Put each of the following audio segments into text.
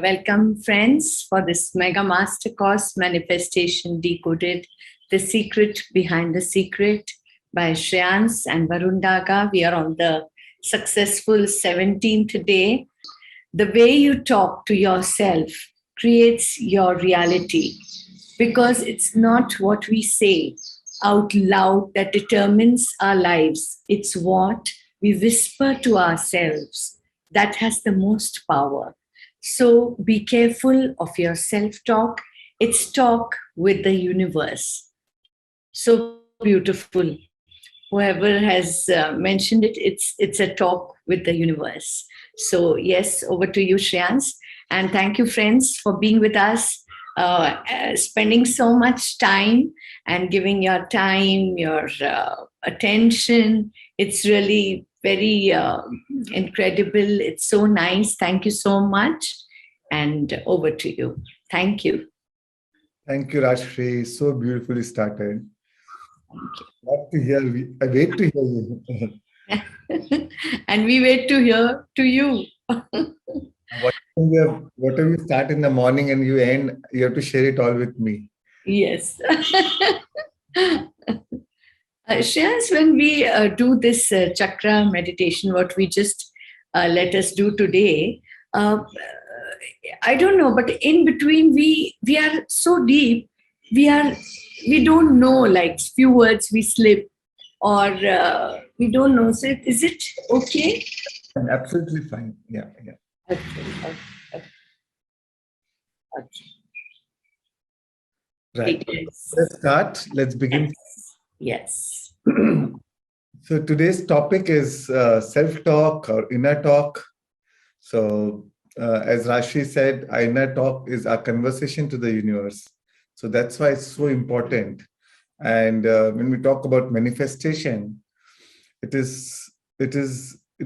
welcome friends for this Mega Master Course, Manifestation Decoded, The Secret Behind the Secret by Shreans and Varun Daga. We are on the successful 17th day. The way you talk to yourself creates your reality, because it's not what we say out loud that determines our lives. It's what we whisper to ourselves that has the most power. So be careful of your self-talk. It's talk with the universe. So beautiful. Whoever has mentioned it, it's a talk with the universe. So yes, over to you, Shreans. And thank you, friends, for being with us, spending so much time and giving your time, your attention. It's really very incredible. It's so nice. Thank you so much. And over to you. Thank you. Thank you, Rajshri. So beautifully started. Thank you. Love to hear. I wait to hear you. And we wait to hear to you. Whatever you start in the morning and you end, you have to share it all with me. Yes. Shreans, when we do this chakra meditation, what we just let us do today, I don't know, but in between we are so deep, we don't know, like few words we slip or we don't know. So is it okay? Absolutely fine. Yeah. Okay. Right. Let's start. Let's begin. Yes. So today's topic is self-talk or inner talk. So as Rashi said, our inner talk is our conversation to the universe. So that's why it's so important. And when we talk about manifestation, it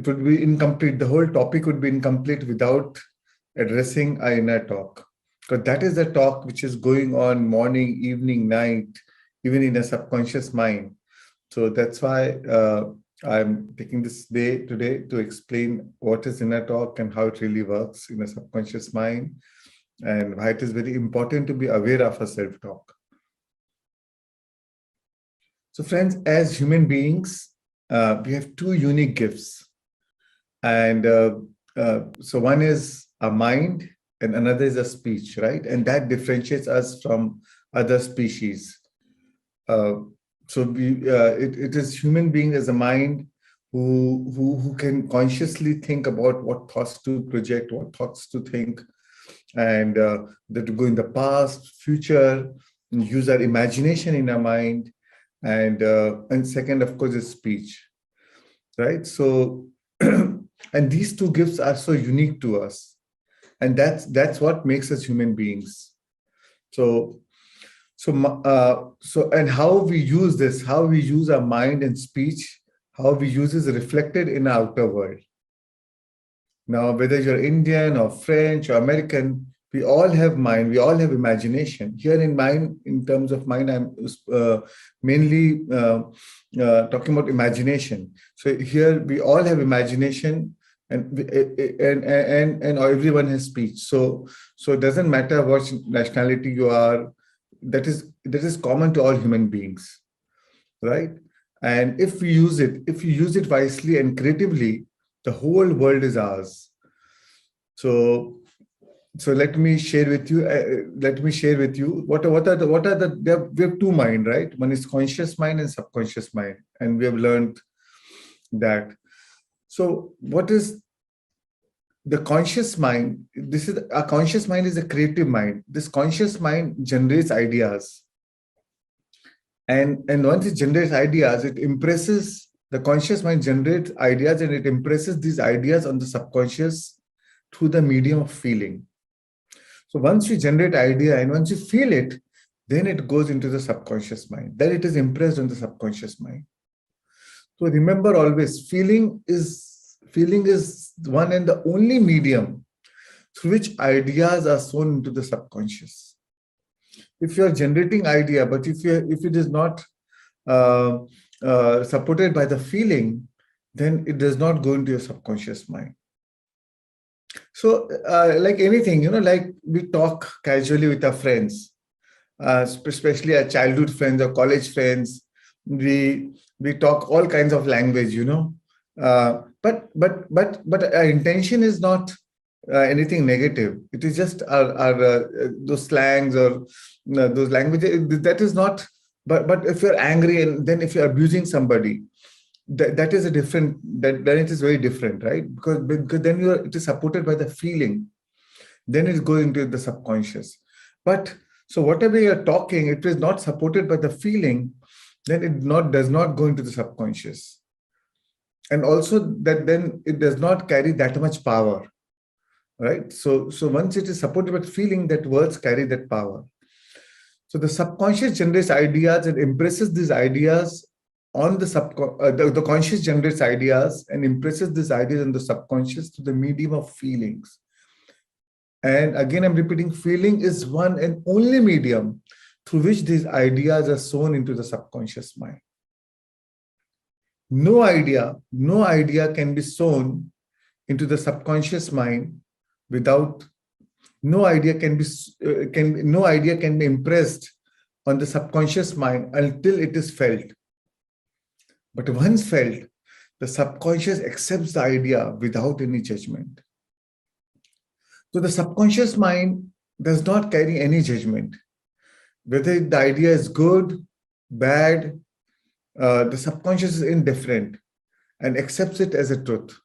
would be incomplete. The whole topic would be incomplete without addressing our inner talk. Because that is the talk which is going on morning, evening, night, even in a subconscious mind. So that's why I'm taking this day today to explain what is inner talk and how it really works in a subconscious mind, and why it is very important to be aware of a self-talk. So friends, as human beings, we have two unique gifts. And so one is a mind and another is a speech, right? And that differentiates us from other species. So it is human being as a mind who can consciously think about what thoughts to project, what thoughts to think, and that to go in the past, future, and use our imagination in our mind. And second, of course, is speech, right? So, and these two gifts are so unique to us, and that's what makes us human beings. So and how we use this, how we use our mind and speech, how we use is reflected in our outer world. Now, whether you're Indian or French or American, we all have mind, we all have imagination. Here in mind, in terms of mind, I'm mainly talking about imagination. So here we all have imagination, and everyone has speech. So it doesn't matter what nationality you are. That is common to all human beings, right? And if we use it wisely and creatively, the whole world is ours. So let me share with you. What are the we have two minds, right? One is conscious mind and subconscious mind, and we have learned that. So what is the conscious mind? A conscious mind is a creative mind. This conscious mind generates ideas. And once it generates ideas, it impresses, the conscious mind generates ideas and it impresses these ideas on the subconscious through the medium of feeling. So once you generate idea and once you feel it, then it goes into the subconscious mind. Then it is impressed on the subconscious mind. So remember always, feeling is one and the only medium through which ideas are sown into the subconscious. If you are generating idea, but if it is not supported by the feeling, then it does not go into your subconscious mind. So, like anything, like we talk casually with our friends, especially our childhood friends or college friends. We talk all kinds of language. But our intention is not anything negative. It is just our those slangs or those languages. That is not. But if you're angry and then if you're abusing somebody, that is a different. Then it is very different, right? Because then it is supported by the feeling. Then it goes into the subconscious. But so whatever you're talking, it is not supported by the feeling, then it does not go into the subconscious. And also that then it does not carry that much power, right? So once it is supported by feeling, that words carry that power. So the subconscious generates ideas and impresses these ideas on the conscious generates ideas and impresses these ideas on the subconscious through the medium of feelings. And again, I'm repeating, feeling is one and only medium through which these ideas are sown into the subconscious mind. No idea can be sown into the subconscious mind without, no idea can be impressed on the subconscious mind until it is felt. But once felt, the subconscious accepts the idea without any judgment. So the subconscious mind does not carry any judgment. Whether the idea is good, bad, the subconscious is indifferent and accepts it as a truth.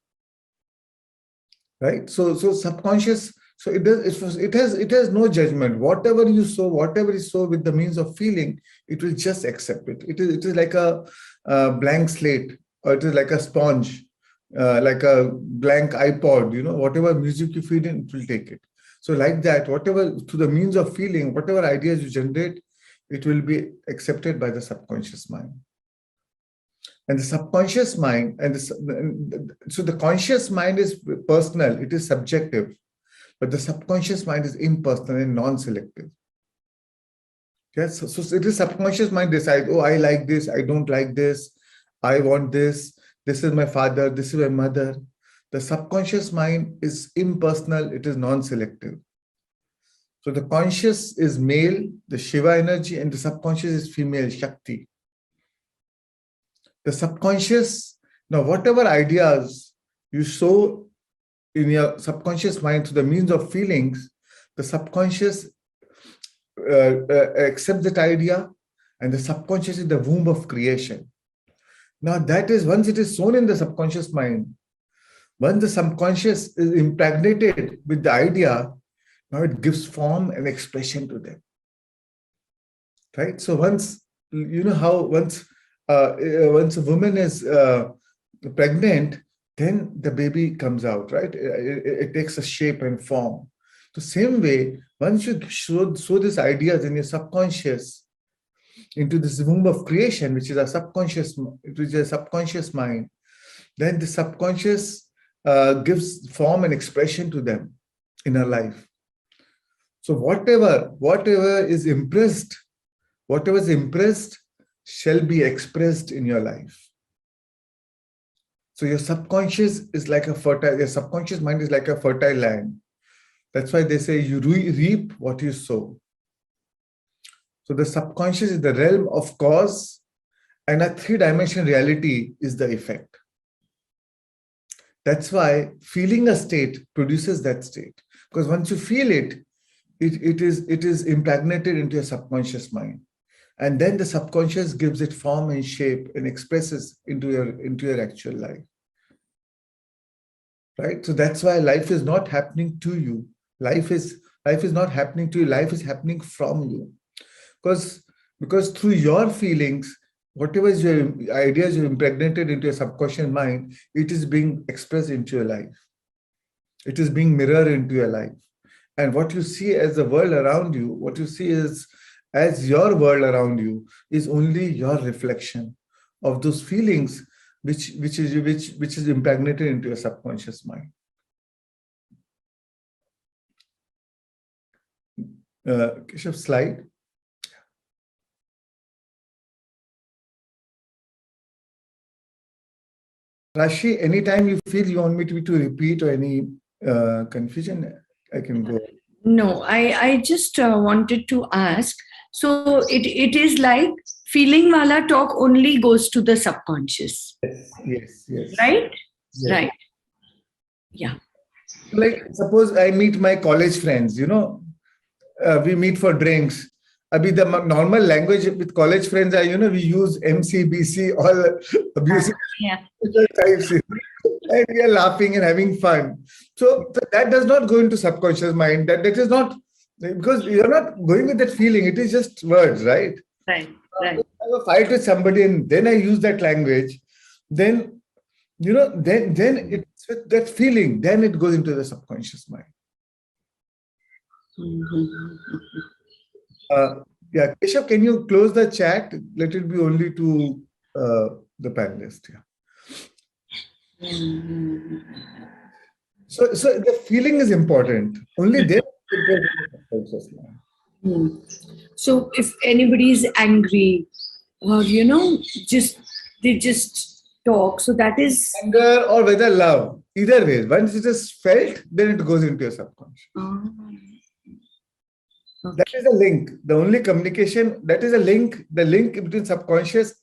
Right? So subconscious, so it has no judgment. Whatever you sow with the means of feeling, it will just accept it. It is like a blank slate, or it is like a sponge, like a blank iPod, whatever music you feed in, it will take it. So like that, whatever, through the means of feeling, whatever ideas you generate, it will be accepted by the subconscious mind. And the subconscious mind, so the conscious mind is personal, it is subjective, but the subconscious mind is impersonal and non-selective. Yes, so it is subconscious mind decides, oh, I like this, I don't like this, I want this is my father, this is my mother. The subconscious mind is impersonal, it is non-selective. So the conscious is male, the Shiva energy, and the subconscious is female, Shakti. The subconscious, now whatever ideas you sow in your subconscious mind through the means of feelings, the subconscious accepts that idea, and the subconscious is the womb of creation. Now that is, once it is sown in the subconscious mind, once the subconscious is impregnated with the idea, now it gives form and expression to them. Right? So once, once a woman is pregnant, then the baby comes out, right? It takes a shape and form. The same way, once you sow these ideas in your subconscious into this womb of creation, which is a subconscious mind, then the subconscious gives form and expression to them in our life. So whatever is impressed shall be expressed in your life. So your subconscious is like your subconscious mind is like a fertile land. That's why they say you reap what you sow. So the subconscious is the realm of cause, and a three-dimensional reality is the effect. That's why feeling a state produces that state. Because once you feel it, it is impregnated into your subconscious mind. And then the subconscious gives it form and shape and expresses into your actual life. Right? So that's why life is not happening to you. Life is not happening to you. Life is happening from you. Because through your feelings, whatever is your ideas you impregnated into your subconscious mind, it is being expressed into your life. It is being mirrored into your life. And what you see as the world around you, what you see is as your world around you is only your reflection of those feelings which is impregnated into your subconscious mind. Keshav, slide. Rashi, anytime you feel you want me to repeat or any confusion, I can go. No, I just wanted to ask. So it is like feeling wala talk only goes to the subconscious. Yes. Right? Yes. Right. Yeah. Like suppose I meet my college friends, we meet for drinks. Abhi the normal language with college friends are, we use MC, BC, all abusive types, and we are laughing and having fun. So that does not go into subconscious mind. That is not, because you're not going with that feeling. It is just words, right? Right. If I have a fight with somebody and then I use that language, then then it's with that feeling, then it goes into the subconscious mind. Yeah, Keshav, can you close the chat? Let it be only to the panelist. Yeah. So the feeling is important. Only then it goes into the subconscious mind. So if anybody is angry, or they just talk, so that is anger or whether love, either way. Once it is felt, then it goes into your subconscious. Okay. That is a link. The only communication, that is a link. The link between conscious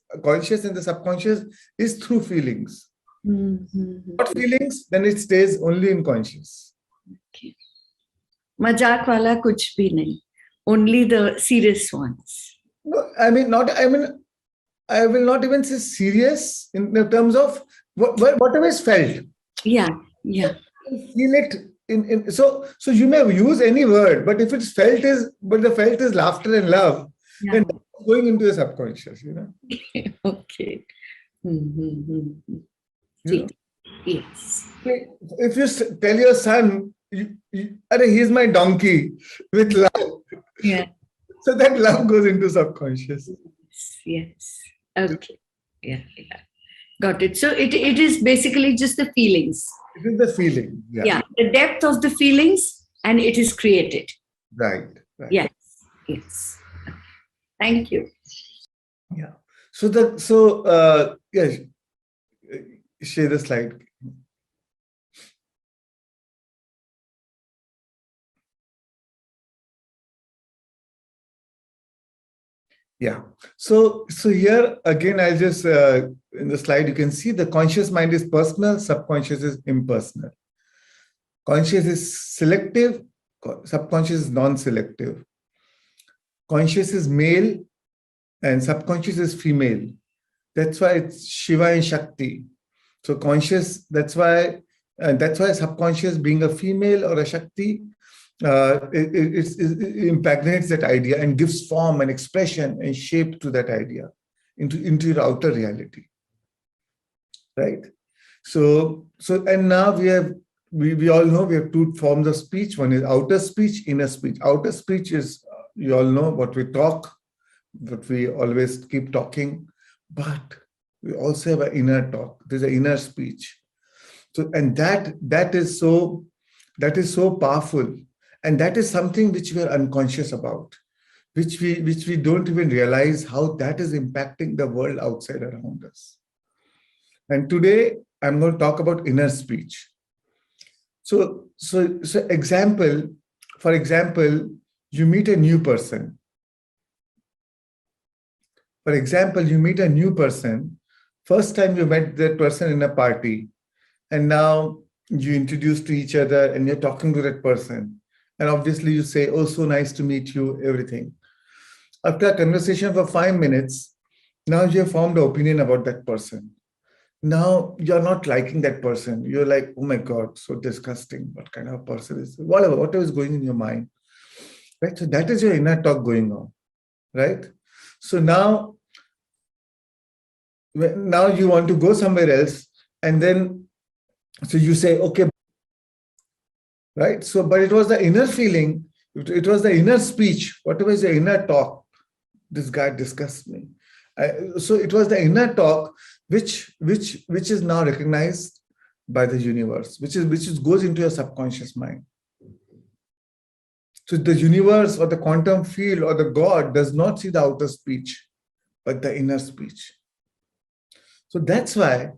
and the subconscious is through feelings. Not feelings, then it stays only in conscious. Okay. Majak wala kuch bhi nahi. Only the serious ones. No, I will not even say serious in the terms of whatever is felt. Yeah. Feel it so you may use any word, but if it's felt but the felt is laughter and love, then that's going into the subconscious, Okay. Yes. If you tell your son, he's my donkey with love. Yeah. So that love goes into subconscious. Yes. Okay. Yeah. Got it. So it is basically just the feelings. It is the feeling. Yeah. The depth of the feelings, and it is created. Right. Yes. Thank you. Yeah. Yes. Share the slide. Yeah. So here again, I'll just in the slide you can see the conscious mind is personal, subconscious is impersonal. Conscious is selective, subconscious is non-selective. Conscious is male, and subconscious is female. That's why it's Shiva and Shakti. So conscious. That's why subconscious, being a female or a Shakti, it impregnates that idea and gives form and expression and shape to that idea into your outer reality, right? So and now we all know we have two forms of speech. One is outer speech, inner speech. Outer speech is, you all know, what we talk, what we always keep talking, but we also have an inner talk. There's an inner speech. So and that is so powerful. And that is something which we are unconscious about, which we don't even realize how that is impacting the world outside around us. And today I'm going to talk about inner speech. So for example, you meet a new person. For example, you meet a new person. First time you met that person in a party, and now you introduce to each other and you're talking to that person. And obviously you say, oh, so nice to meet you, everything. After a conversation for 5 minutes, now you have formed an opinion about that person. Now you're not liking that person. You're like, oh my God, so disgusting. What kind of person is this? Whatever is going in your mind. Right? So that is your inner talk going on. Right? So now you want to go somewhere else, and then so you say, okay. Right? So, but it was the inner feeling, it was the inner speech, whatever is the inner talk. This guy disgusts me. So it was the inner talk which is now recognized by the universe, which goes into your subconscious mind. So the universe or the quantum field or the God does not see the outer speech, but the inner speech. So that's why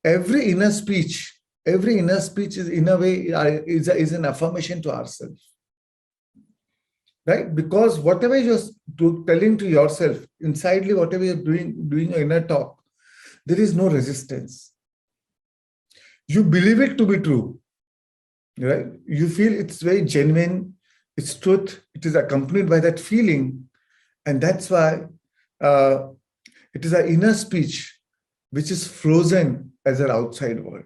every inner speech Every inner speech is, in a way, is an affirmation to ourselves. Right? Because whatever you're telling to yourself, insidely, whatever you're doing your inner talk, there is no resistance. You believe it to be true. Right? You feel it's very genuine, it's truth, it is accompanied by that feeling. And that's why it is an inner speech which is frozen as an outside world.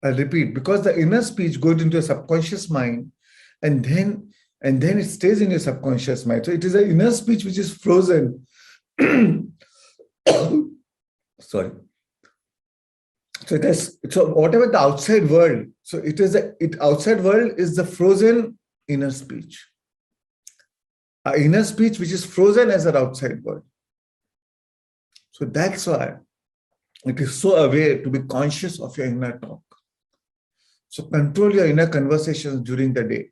I repeat, because the inner speech goes into a subconscious mind, and then it stays in your subconscious mind. So it is an inner speech which is frozen. Sorry. So whatever the outside world, so outside world is the frozen inner speech. Our inner speech which is frozen as an outside world. So that's why it is so aware to be conscious of your inner talk. So control your inner conversations during the day.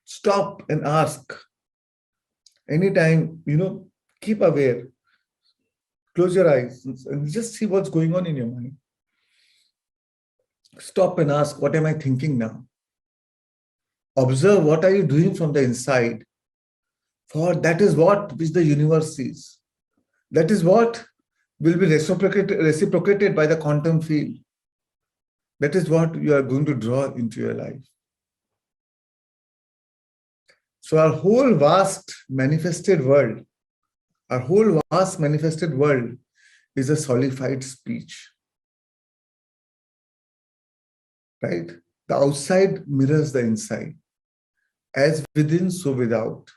Stop and ask. Anytime, keep aware. Close your eyes and just see what's going on in your mind. Stop and ask, what am I thinking now? Observe what are you doing from the inside. For that is what which the universe sees. That is what will be reciprocated by the quantum field. That is what you are going to draw into your life. So our whole vast manifested world is a solidified speech. Right? The outside mirrors the inside. As within, so without.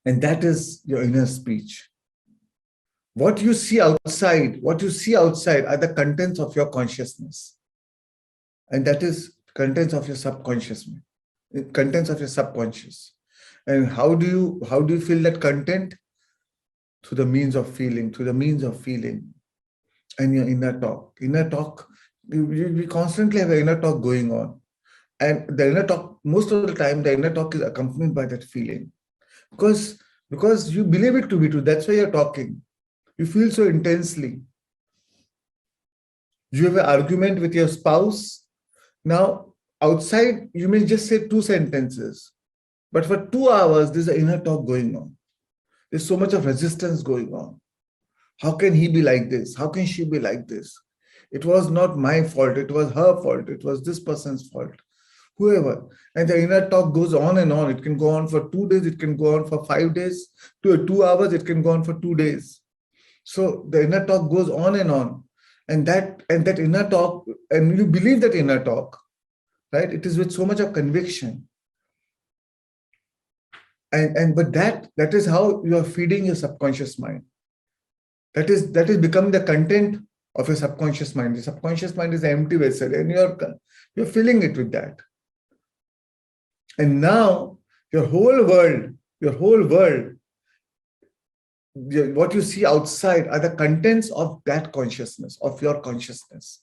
And that is your inner speech. What you see outside are the contents of your consciousness. And that is contents of your subconscious. Contents of your subconscious. And how do you feel that content? Through the means of feeling, and your inner talk. Inner talk, we constantly have an inner talk going on. And the inner talk, most of the time, the inner talk is accompanied by that feeling. Because you believe it to be true. That's why you're talking. You feel so intensely. You have an argument with your spouse. Now, outside, you may just say 2 sentences. But for 2 hours, there's an inner talk going on. There's so much of resistance going on. How can he be like this? How can she be like this? It was not my fault. It was her fault. It was this person's fault. Whoever. And the inner talk goes on and on. It can go on for 2 days. It can go on for 5 days. 2 hours. It can go on for 2 days. So the inner talk goes on and on. And that inner talk, and you believe that inner talk, right? It is with so much of conviction. But that is how you are feeding your subconscious mind. That is becoming the content of your subconscious mind. The subconscious mind is an empty vessel, and you're filling it with that. And now your whole world, what you see outside are the contents of that consciousness, of your consciousness.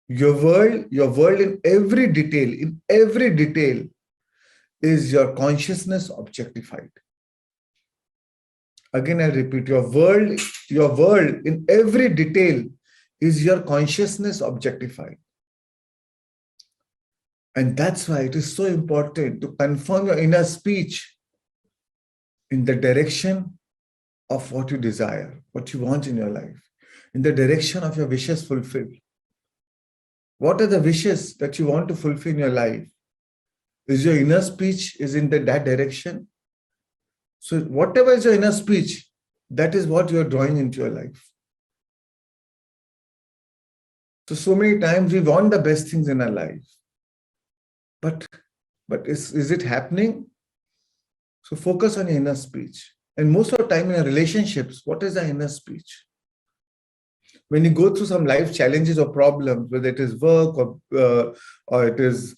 Your world in every detail is your consciousness objectified. Again, I repeat, your world in every detail is your consciousness objectified. And that's why it is so important to confirm your inner speech in the direction of what you desire, what you want in your life, in the direction of your wishes fulfilled. What are the wishes that you want to fulfill in your life? Is your inner speech in that direction? So whatever is your inner speech, that is what you are drawing into your life. So many times we want the best things in our life. But is it happening? So focus on your inner speech. And most of the time in your relationships, what is the inner speech? When you go through some life challenges or problems, whether it is work or it is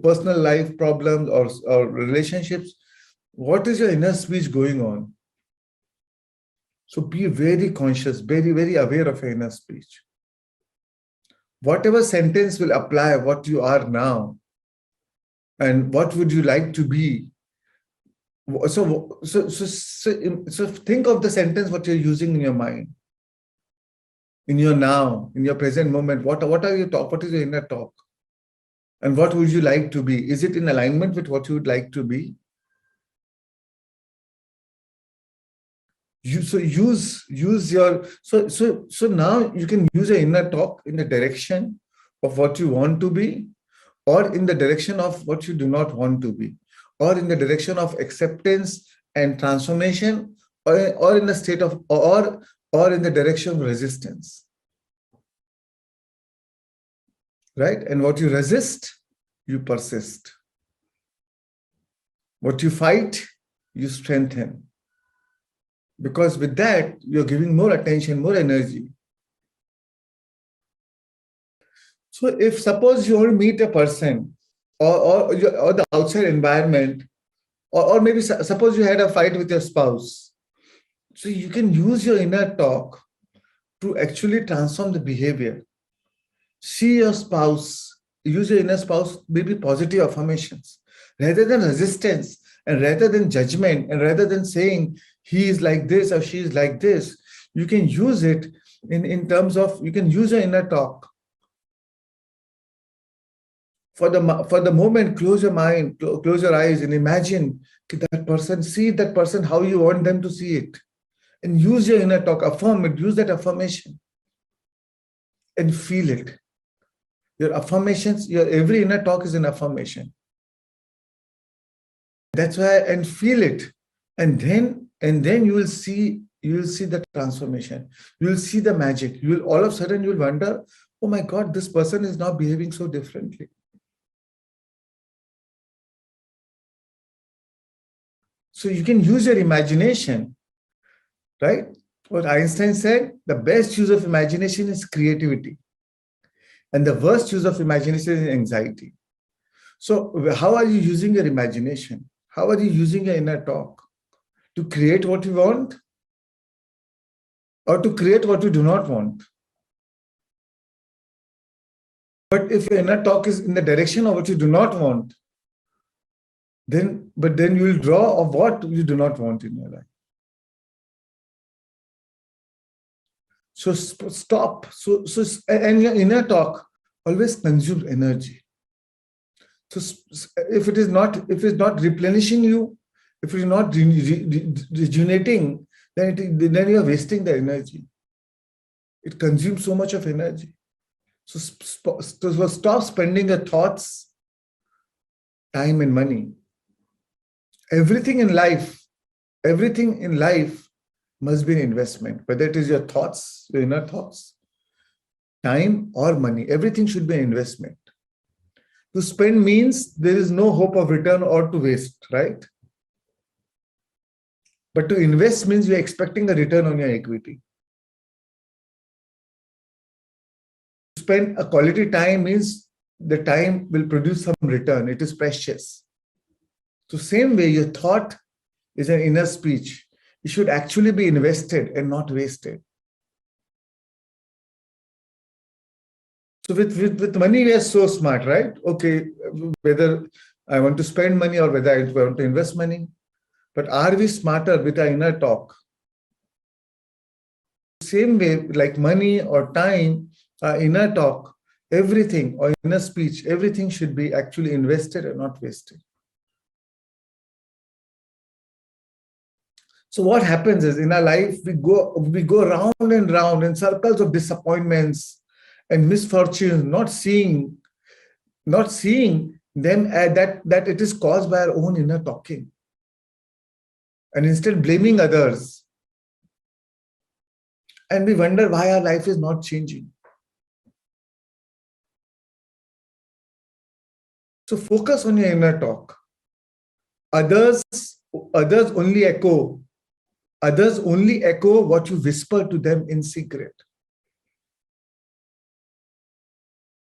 personal life problems or relationships, what is your inner speech going on? So be very conscious, very, very aware of your inner speech. Whatever sentence will apply what you are now and what would you like to be, So think of the sentence what you're using in your mind, in your now, in your present moment. What are you talk? What is your inner talk? And what would you like to be? Is it in alignment with what you would like to be? So now you can use your inner talk in the direction of what you want to be, or in the direction of what you do not want to be, or in the direction of acceptance and transformation, or in the state of or in the direction of resistance. Right? And what you resist, you persist. What you fight, you strengthen. Because with that, you're giving more attention, more energy. So if suppose you want to meet a person or the outside environment, or maybe suppose you had a fight with your spouse, so you can use your inner talk to actually transform the behavior. See your spouse, use your inner spouse, maybe positive affirmations, rather than resistance, and rather than judgment, and rather than saying he is like this or she is like this. You can use it in terms of, you can use your inner talk. For the moment, close your mind, close your eyes, and imagine that person, see that person how you want them to see it. And use your inner talk, affirm it, use that affirmation. And feel it. Your affirmations, your every inner talk is an affirmation. That's why, and feel it. And then you will see the transformation. You will see the magic. You will all of a sudden you will wonder, oh my God, this person is now behaving so differently. So you can use your imagination, right? What Einstein said, the best use of imagination is creativity. And the worst use of imagination is anxiety. So how are you using your imagination? How are you using your inner talk? To create what you want, or to create what you do not want? But if your inner talk is in the direction of what you do not want, then you will draw of what you do not want in your life. So stop. And your inner talk always consumes energy. So if it's not replenishing you, if it's not rejuvenating, then you are wasting the energy. It consumes so much of energy. So stop spending your thoughts, time, and money. Everything in life must be an investment, whether it is your thoughts, your inner thoughts, time, or money. Everything should be an investment. To spend means there is no hope of return or to waste, right? But to invest means you're expecting a return on your equity. To spend a quality time means the time will produce some return. It is precious. So same way, your thought is an inner speech. It should actually be invested and not wasted. So with money, we are so smart, right? Okay, whether I want to spend money or whether I want to invest money. But are we smarter with our inner talk? Same way, like money or time, our inner talk, everything, or inner speech, everything should be actually invested and not wasted. So what happens is in our life, we go round and round in circles of disappointments and misfortunes, not seeing them that it is caused by our own inner talking. And instead blaming others. And we wonder why our life is not changing. So focus on your inner talk. Others only echo what you whisper to them in secret.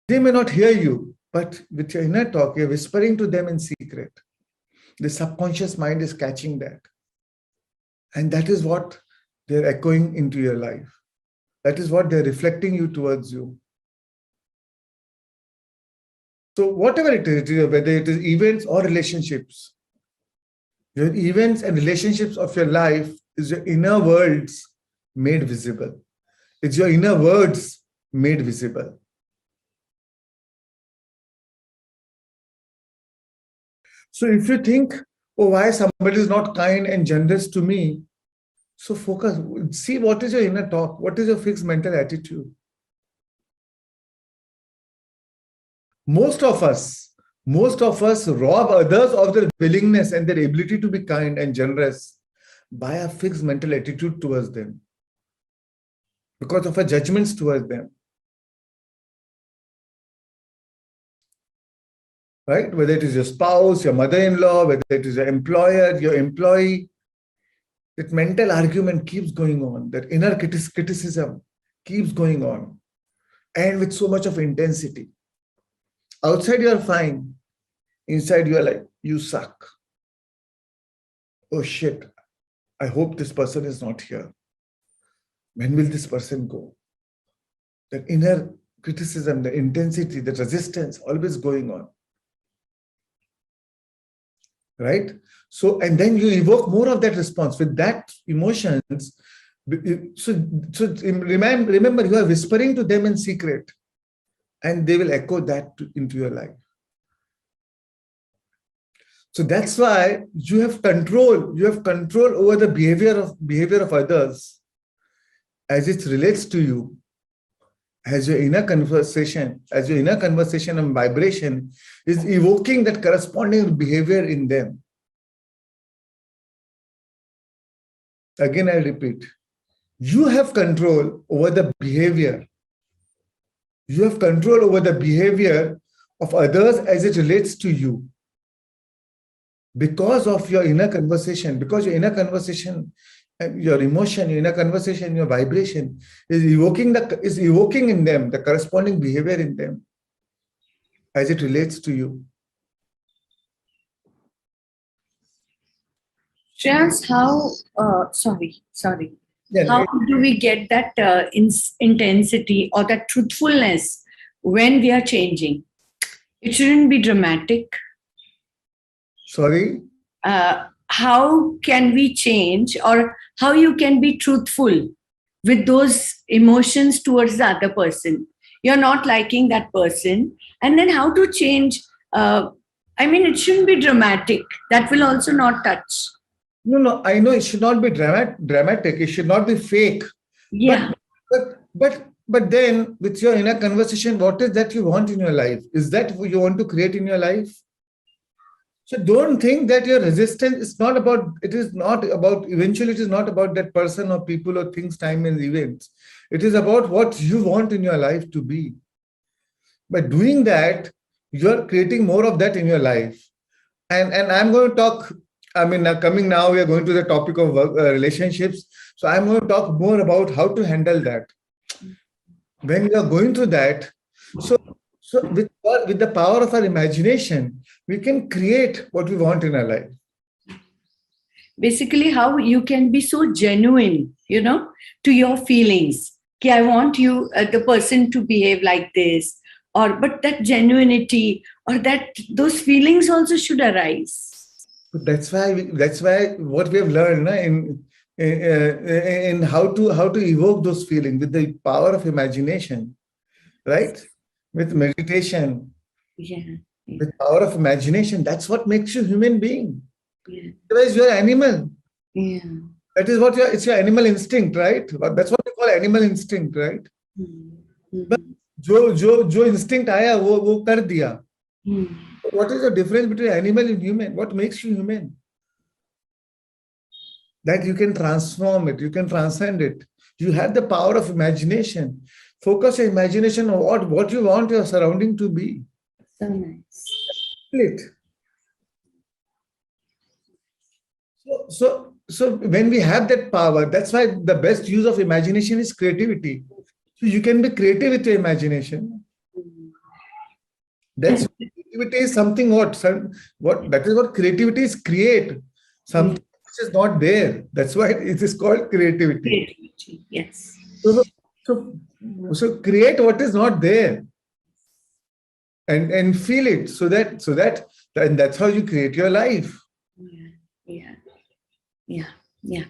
They may not hear you, but with your inner talk, you're whispering to them in secret. The subconscious mind is catching that. And that is what they're echoing into your life. That is what they're reflecting you towards you. So whatever it is, whether it is events or relationships, Your events and relationships of your life is your inner worlds made visible. It's your inner words made visible. So if you think, oh, why somebody is not kind and generous to me? So focus, see what is your inner talk, what is your fixed mental attitude. Most of us rob others of their willingness and their ability to be kind and generous by a fixed mental attitude towards them, because of our judgments towards them. Right? Whether it is your spouse, your mother-in-law, whether it is your employer, your employee, that mental argument keeps going on, that inner criticism keeps going on, and with so much of intensity. Outside you are fine, inside you are like, you suck. Oh shit, I hope this person is not here. When will this person go? That inner criticism, the intensity, the resistance always going on. Right? So, and then you evoke more of that response with that emotions. So remember, you are whispering to them in secret, and they will echo that into your life. So that's why you have control. You have control over the behavior of others as it relates to you. As your inner conversation and vibration is evoking that corresponding behavior in them. Again, I'll repeat. You have control over the behavior. You have control over the behavior of others as it relates to you. Because of your inner conversation, because your inner conversation, your emotion, your inner conversation, your vibration is evoking in them the corresponding behavior in them as it relates to you. Shreans, how, sorry. Yeah, how do we get that intensity or that truthfulness when we are changing? It shouldn't be dramatic. Sorry? How can we change, or how you can be truthful with those emotions towards the other person? You're not liking that person, and then how to change? It shouldn't be dramatic. That will also not touch. No, I know it should not be dramatic. It should not be fake. Yeah. But then with your inner conversation, what is that you want in your life? Is that what you want to create in your life? So don't think that your resistance is not about, eventually it is not about that person or people or things, time and events. It is about what you want in your life to be. By doing that, you're creating more of that in your life. And I'm going to talk, coming now, we are going to the topic of relationships. So I'm going to talk more about how to handle that. When you are going through that, so with the power of our imagination, we can create what we want in our life. Basically, how you can be so genuine, to your feelings. Okay, I want you, the person, to behave like this, but that genuinity or those feelings also should arise. That's why what we have learned in how to evoke those feelings with the power of imagination, right? With meditation, with power of imagination, that's what makes you human being. Yeah. Otherwise, you're an animal. Yeah. That is what it's your animal instinct, right? That's what we call animal instinct, right? Mm-hmm. But jo instinct aaya, wo kar diya. What is the difference between animal and human? What makes you human? That you can transform it, you can transcend it. You have the power of imagination. Focus your imagination on what you want your surrounding to be. So nice. So when we have that power, that's why the best use of imagination is creativity. So you can be creative with your imagination. That's creativity is something that is what creativity is, create something which is not there. That's why it is called creativity. Creativity, yes. So create what is not there and feel it so that and that's how you create your life. Yeah. Yeah. Yeah.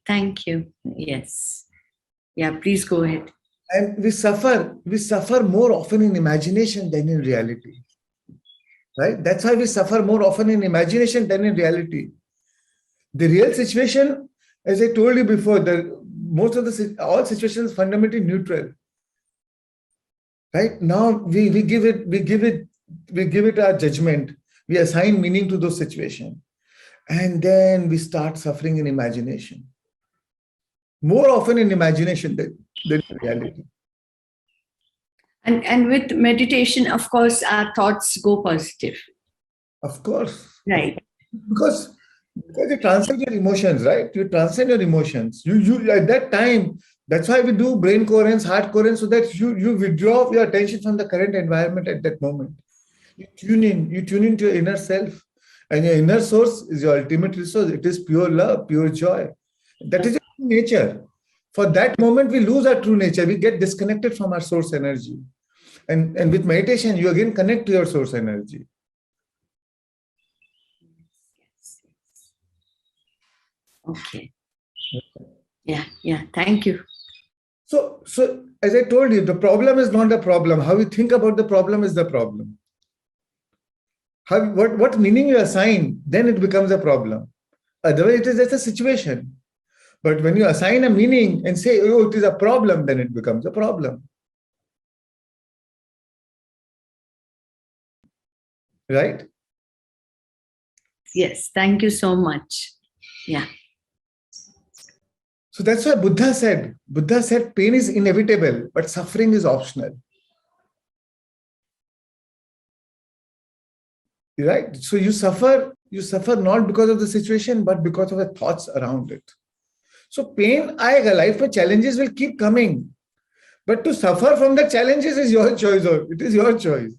Thank you. Yes. Yeah, please go ahead. And we suffer more often in imagination than in reality. Right? That's why we suffer more often in imagination than in reality. The real situation, as I told you before, most of all situations fundamentally neutral. Right? Now we give it our judgment. We assign meaning to those situations. And then we start suffering in imagination. More often in imagination than in reality. And with meditation, of course, our thoughts go positive. Of course. Right. Because you transcend your emotions, right? You transcend your emotions. You at that time, that's why we do brain coherence, heart coherence, so that you withdraw your attention from the current environment at that moment. You tune into your inner self. And your inner source is your ultimate resource. It is pure love, pure joy. That is your true nature. For that moment, we lose our true nature. We get disconnected from our source energy. And with meditation, you again connect to your source energy. Okay. Yeah. Thank you. So as I told you, the problem is not the problem. How you think about the problem is the problem. What meaning you assign, then it becomes a problem. Otherwise, it is just a situation. But when you assign a meaning and say, oh, it is a problem, then it becomes a problem. Right? Yes. Thank you so much. Yeah. So that's why Buddha said pain is inevitable, but suffering is optional. Right? So you suffer not because of the situation, but because of the thoughts around it. So pain, life में challenges will keep coming. But to suffer from the challenges is your choice. It is your choice.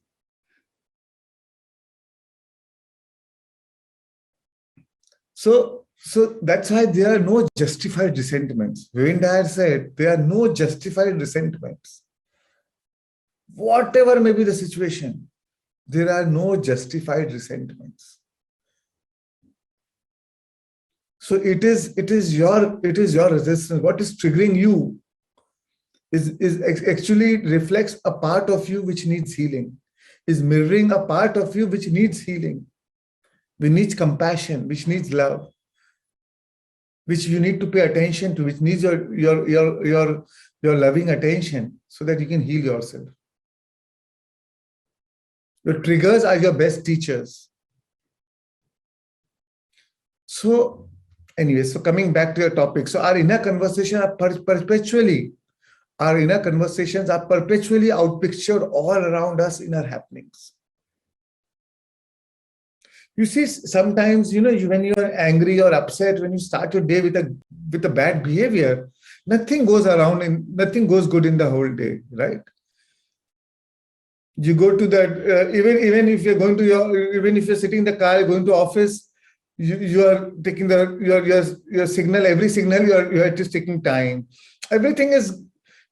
So that's why there are no justified resentments. Varun said there are no justified resentments. Whatever may be the situation, there are no justified resentments. So it is your resistance. What is triggering you is actually reflects a part of you which needs healing, is mirroring a part of you which needs healing, which needs compassion, which needs love, which you need to pay attention to, which needs your loving attention so that you can heal yourself. Your triggers are your best teachers. So anyway, so coming back to your topic, so our inner conversations are perpetually outpictured all around us in our happenings. You see, sometimes, when you are angry or upset, when you start your day with a bad behavior, nothing goes around and nothing goes good in the whole day, right? You go to that, even if you're going to even if you're sitting in the car, going to office, you are taking your signal, every signal you are just taking time. Everything is,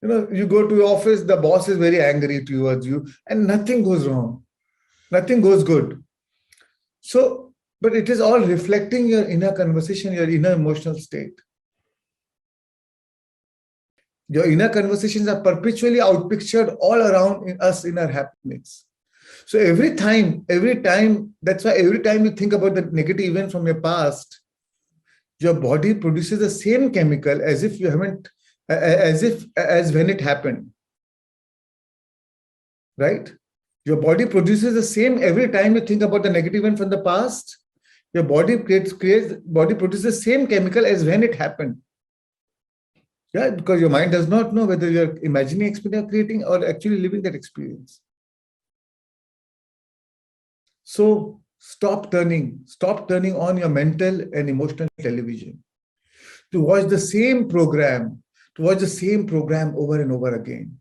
you go to your office, the boss is very angry towards you and nothing goes wrong. Nothing goes good. So, but it is all reflecting your inner conversation, your inner emotional state. Your inner conversations are perpetually outpictured all around in us in our happenings. So every time, that's why every time you think about the negative event from your past, your body produces the same chemical as when it happened. Right? Your body produces the same every time you think about the negative event from the past. Your body produces the same chemical as when it happened. Yeah, because your mind does not know whether you're imagining experience, creating, or actually living that experience. So stop turning on your mental and emotional television to watch the same program over and over again.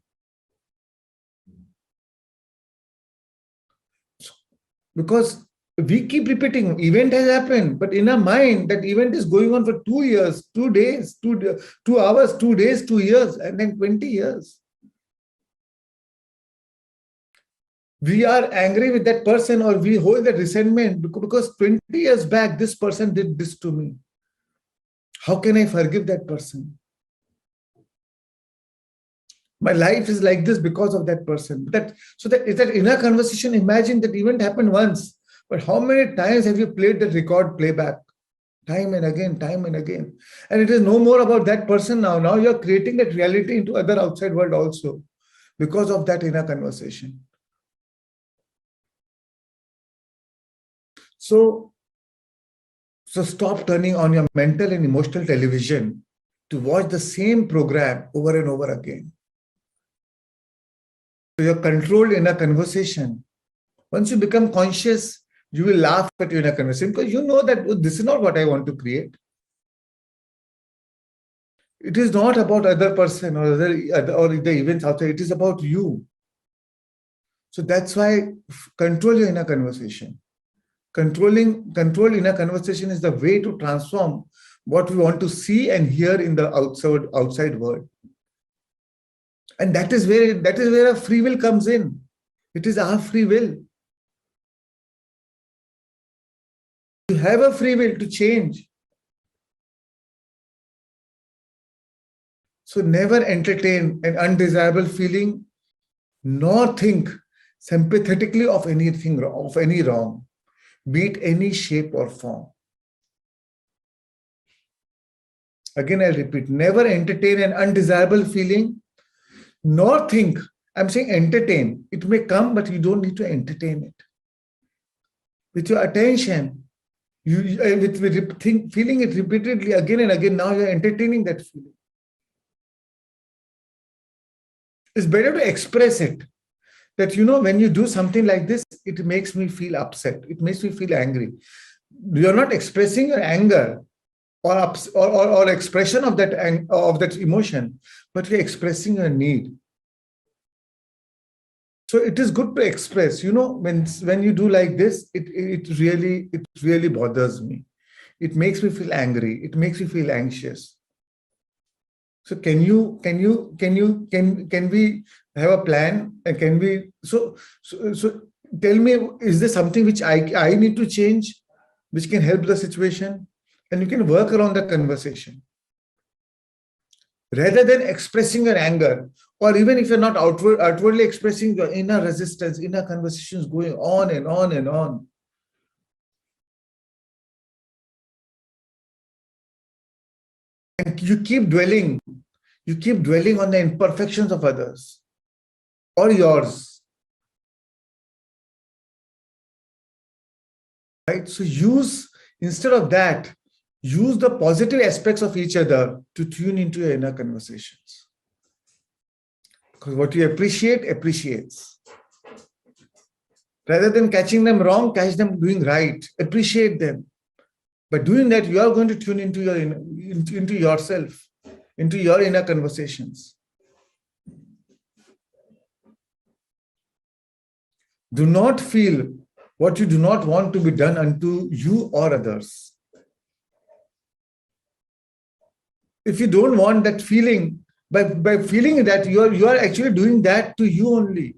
Because we keep repeating, event has happened, but in our mind, that event is going on for 2 years, 2 days, 2 hours, 2 days, 2 years, and then 20 years. We are angry with that person, or we hold that resentment because 20 years back, this person did this to me. How can I forgive that person? My life is like this because of that person. So that inner conversation, imagine that event happened once, but how many times have you played that record playback? Time and again, time and again. And it is no more about that person now. Now you're creating that reality into other outside world also because of that inner conversation. So stop turning on your mental and emotional television to watch the same program over and over again. So your controlled inner conversation. Once you become conscious, you will laugh at your inner conversation because you know that this is not what I want to create. It is not about other person or the events outside. It is about you. So that's why control your inner conversation. Controlled inner conversation is the way to transform what we want to see and hear in the outside world. And that is where our free will comes in. It is our free will. You have a free will to change. So never entertain an undesirable feeling, nor think sympathetically of anything, of any wrong, be it any shape or form. Again, I'll repeat, never entertain an undesirable feeling, nor think. I'm saying entertain. It may come, but you don't need to entertain it. With your attention, feeling it repeatedly again and again, now you're entertaining that feeling. It's better to express it. That, when you do something like this, it makes me feel upset. It makes me feel angry. You're not expressing your anger or expression of that emotion, but you're expressing your need. So it is good to express. When you do like this, it really bothers me. It makes me feel angry. It makes me feel anxious. So can we have a plan? And can we so tell me, is there something which I need to change, which can help the situation? And you can work around the conversation. Rather than expressing your anger, or even if you're not outwardly expressing your inner resistance, inner conversations going on and on and on. And you keep dwelling on the imperfections of others or yours. Right? So instead of that, use the positive aspects of each other to tune into your inner conversations. Because what you appreciate, appreciates. Rather than catching them wrong, catch them doing right. Appreciate them. By doing that, you are going to tune into yourself, into your inner conversations. Do not feel what you do not want to be done unto you or others. If you don't want that feeling, by feeling that you are actually doing that to you only.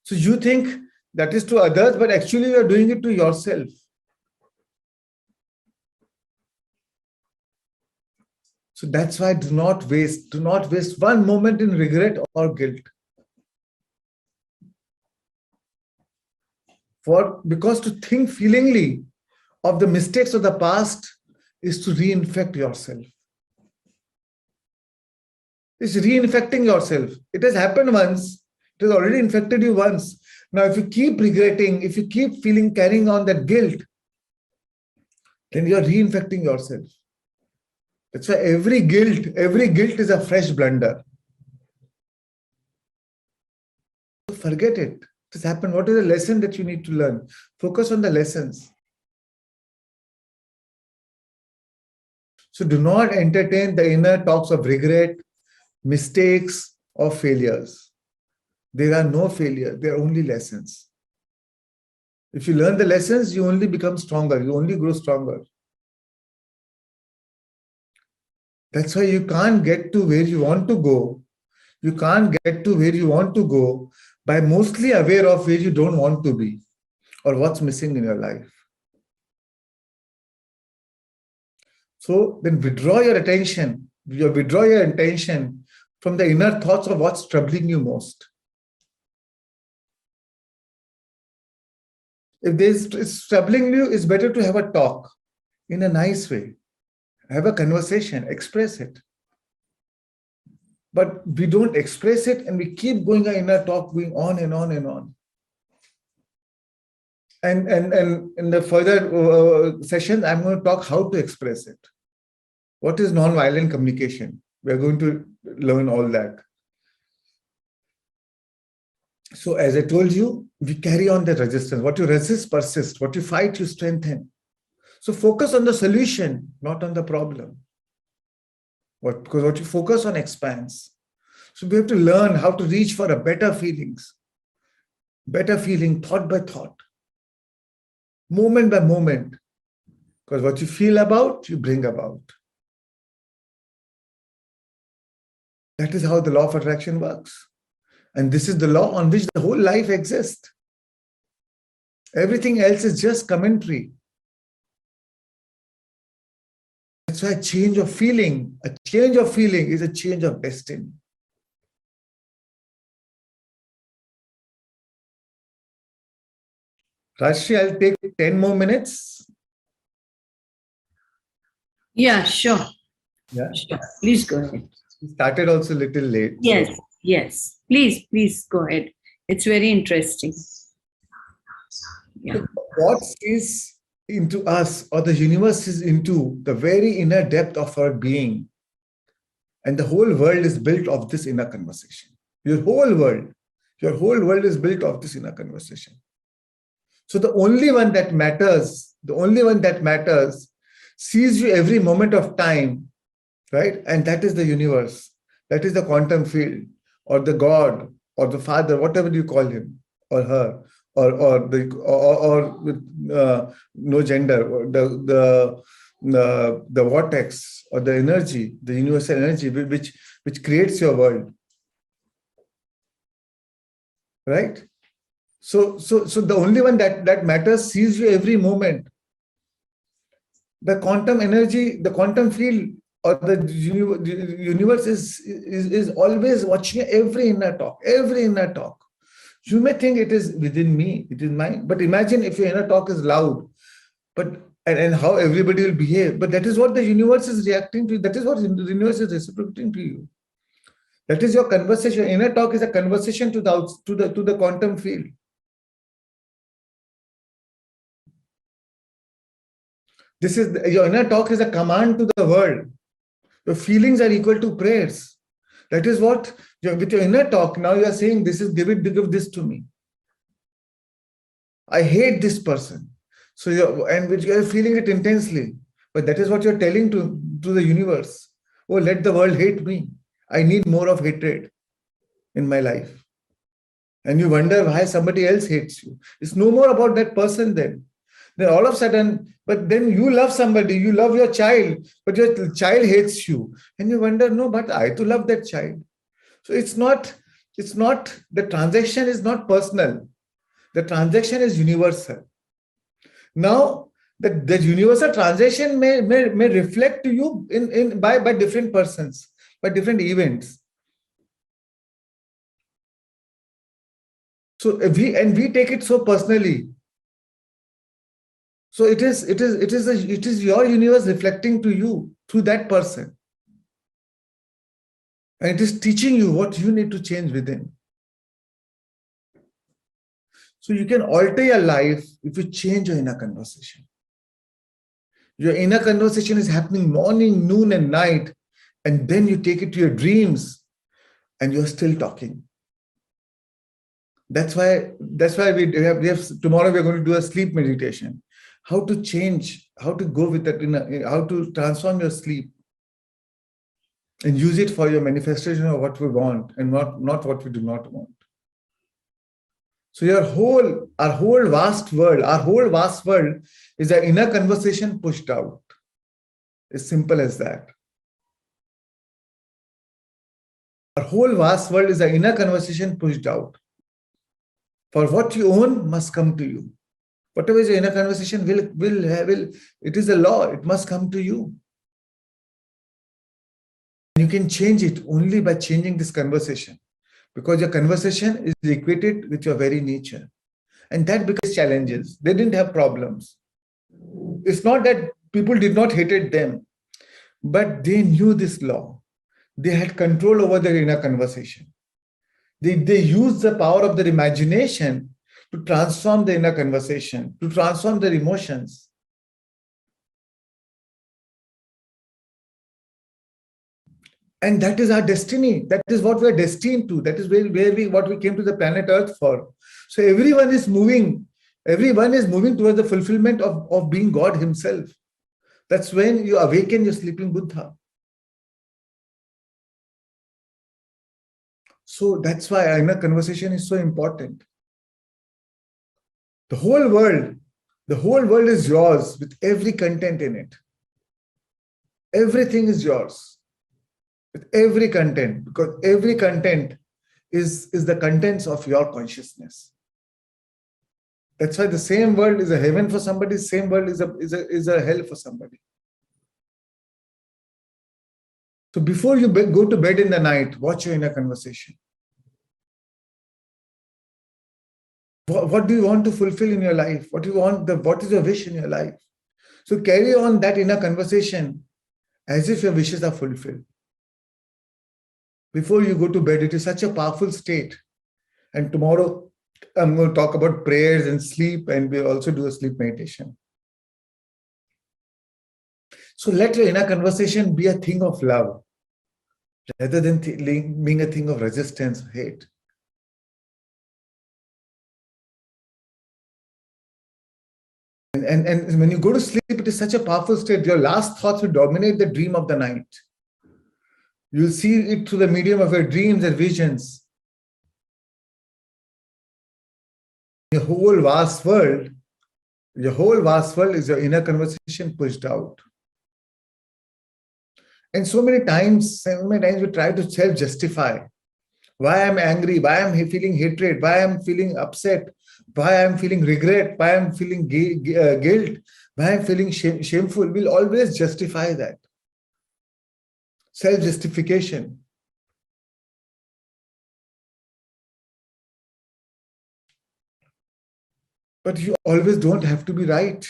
So you think that is to others, but actually you are doing it to yourself. So that's why do not waste one moment in regret or guilt. Because to think feelingly of the mistakes of the past is to reinfect yourself. It's reinfecting yourself. It has happened once. It has already infected you once. Now, if you keep regretting, if you keep carrying on that guilt, then you are reinfecting yourself. That's why every guilt is a fresh blunder. So forget it. It has happened. What is the lesson that you need to learn? Focus on the lessons. So do not entertain the inner talks of regret, mistakes, or failures. There are no failures. There are only lessons. If you learn the lessons, you only become stronger. You only grow stronger. That's why you can't get to where you want to go. You can't get to where you want to go by mostly aware of where you don't want to be or what's missing in your life. So then withdraw your attention from the inner thoughts of what's troubling you most. If it's troubling you, it's better to have a talk in a nice way. Have a conversation, express it. But we don't express it and we keep going our inner talk, going on and on and on. And in the further session, I'm going to talk how to express it. What is non-violent communication? We're going to learn all that. So as I told you, we carry on the resistance. What you resist persists. What you fight, you strengthen. So focus on the solution, not on the problem. Because what you focus on expands. So we have to learn how to reach for a better feelings. Better feeling, thought by thought. Moment by moment. Because what you feel about, you bring about. That is how the law of attraction works. And this is the law on which the whole life exists. Everything else is just commentary. That's why a change of feeling is a change of destiny. Rashri, I'll take 10 more minutes. Yeah, sure. Yeah. Sure. Please go ahead. We started also a little late. Yes, so. yes. Please go ahead. It's very interesting. Yeah. What is into us, or the universe is into the very inner depth of our being. And the whole world is built of this inner conversation. Your whole world is built of this inner conversation. So the only one that matters, sees you every moment of time, right? And that is the universe. That is the quantum field, or the God, or the Father, whatever you call him or her, or with no gender, or the vortex, or the energy, the universal energy which creates your world, right? So the only one that matters sees you every moment. The quantum energy, the quantum field, or the universe is always watching every inner talk. You may think it is within me, it is mine, but imagine if your inner talk is loud, and how everybody will behave. But that is what the universe is reacting to. That is what the universe is reciprocating to you. That is your conversation. Inner talk is a conversation to the quantum field. This is your inner talk is a command to the world. Your feelings are equal to prayers. That is what, with your inner talk, now you are saying, give this to me. I hate this person. So you are feeling it intensely. But that is what you're telling to the universe. Oh, let the world hate me. I need more of hatred in my life. And you wonder why somebody else hates you. It's no more about that person then. Then all of a sudden, but then you love somebody, you love your child, but your child hates you. And you wonder, no, but I too love that child. So it's not, the transaction is not personal. The transaction is universal. Now, the universal transaction may reflect to you by different persons, by different events. So we take it so personally. So it is your universe reflecting to you through that person. And it is teaching you what you need to change within. So you can alter your life if you change your inner conversation. Your inner conversation is happening morning, noon, and night. And then you take it to your dreams and you're still talking. That's why we have tomorrow we're going to do a sleep meditation. How to change, how to go with that, how to transform your sleep and use it for your manifestation of what we want and not what we do not want. So our whole vast world is an inner conversation pushed out. As simple as that. Our whole vast world is an inner conversation pushed out. For what you own must come to you. Whatever is your inner conversation will it is a law. It must come to you. You can change it only by changing this conversation, because your conversation is equated with your very nature. And that becomes challenges. They didn't have problems. It's not that people did not hated them, but they knew this law. They had control over their inner conversation. They used the power of their imagination to transform the inner conversation, to transform their emotions. And that is our destiny. That is what we are destined to. That is what we came to the planet Earth for. So everyone is moving towards the fulfillment of being God himself. That's when you awaken your sleeping Buddha. So that's why inner conversation is so important. The whole world is yours with every content in it. Everything is yours with every content, because every content is the contents of your consciousness. That's why the same world is a heaven for somebody, same world is a hell for somebody. So before you go to bed in the night, watch your inner conversation. What do you want to fulfill in your life? What is your wish in your life? So carry on that inner conversation as if your wishes are fulfilled. Before you go to bed, it is such a powerful state. And tomorrow I'm going to talk about prayers and sleep, and we'll also do a sleep meditation. So let your inner conversation be a thing of love, rather than being a thing of resistance, hate. And when you go to sleep, it is such a powerful state. Your last thoughts will dominate the dream of the night. You'll see it through the medium of your dreams and visions. Your whole vast world is your inner conversation pushed out. And so many times we try to self-justify why I'm angry, why I'm feeling hatred, why I'm feeling upset, why I'm feeling regret, why I'm feeling guilt, why I'm feeling shameful. We'll always justify that. Self-justification. But you always don't have to be right.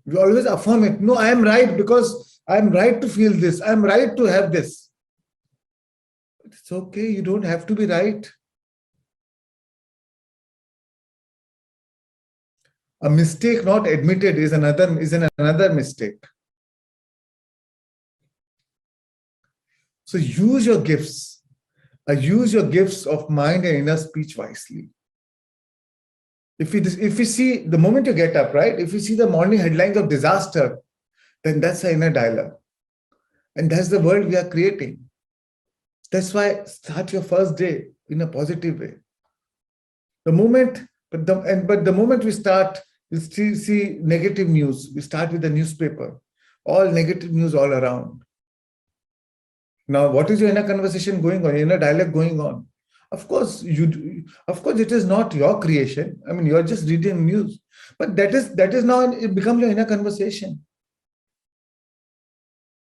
You always affirm it. No, I am right because I am right to feel this. I am right to have this. It's okay. You don't have to be right. A mistake not admitted is another mistake. So use your gifts. Use your gifts of mind and inner speech wisely. If you see the moment you get up, right? If you see the morning headlines of disaster, then that's the inner dialogue. And that's the world we are creating. That's why start your first day in a positive way. The moment we start, you see negative news. We start with the newspaper. All negative news all around. Now, what is your inner conversation going on? Inner dialogue going on? Of course, it is not your creation. I mean, you're just reading news. But that is now, it becomes your inner conversation.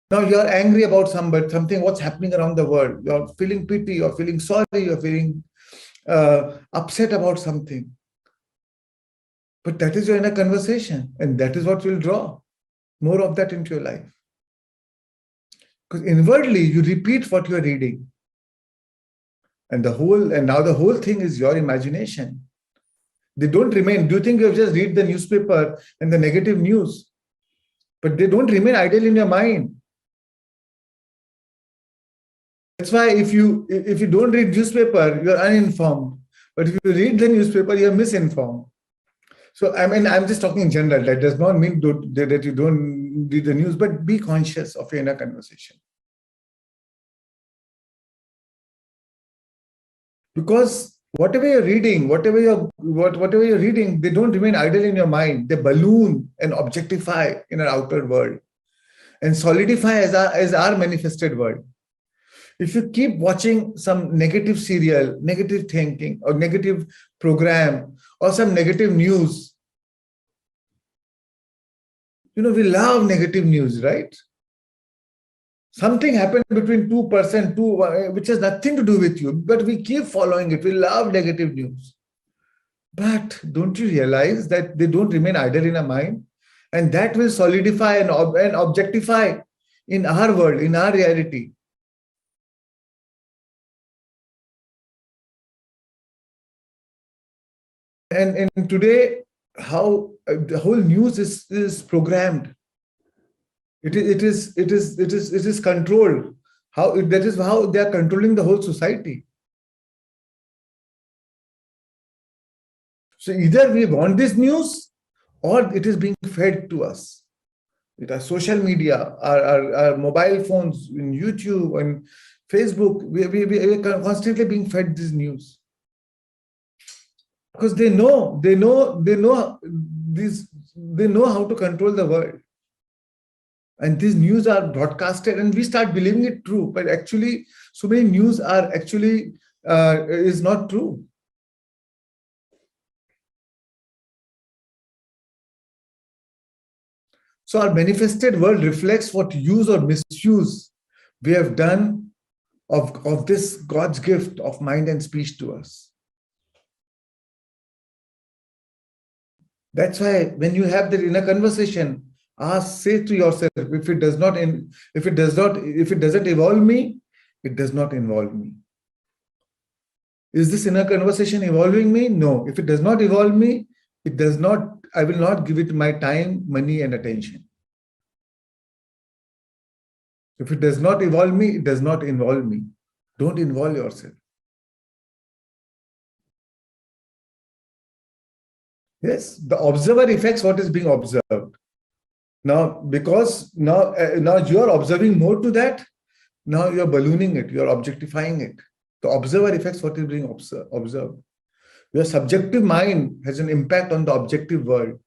Now you're angry about something, what's happening around the world. You're feeling pity, you're feeling sorry, you're feeling upset about something. But that is your inner conversation. And that is what will draw more of that into your life. Because inwardly, you repeat what you're reading. And now the whole thing is your imagination. They don't remain. Do you think you have just read the newspaper and the negative news? But they don't remain idle in your mind. That's why if you don't read newspaper, you're uninformed. But if you read the newspaper, you're misinformed. So I mean, I'm just talking in general. That does not mean that you don't read the news, but be conscious of your inner conversation. Because whatever you're reading, they don't remain idle in your mind. They balloon and objectify in our outer world and solidify as our manifested world. If you keep watching some negative serial, negative thinking, or negative program, or some negative news, we love negative news, right? Something happened between which has nothing to do with you, but we keep following it. We love negative news. But don't you realize that they don't remain idle in our mind? And that will solidify and objectify in our world, in our reality. And today, how the whole news is programmed. It is controlled. That is how they are controlling the whole society. So either we want this news, or it is being fed to us. With our social media, our mobile phones, in YouTube and Facebook, we are constantly being fed this news. Because they know how to control the world. And these news are broadcasted and we start believing it true. But actually, so many news are actually is not true. So our manifested world reflects what use or misuse we have done of this God's gift of mind and speech to us. That's why when you have that inner conversation, say to yourself, if it doesn't involve me, it does not involve me. Is this inner conversation involving me? No. If it does not involve me, I will not give it my time, money, and attention. If it does not involve me, it does not involve me. Don't involve yourself. Yes, the observer affects what is being observed. Now, because now you are observing more to that, now you are ballooning it, you are objectifying it. The observer affects what is being observed. Your subjective mind has an impact on the objective world.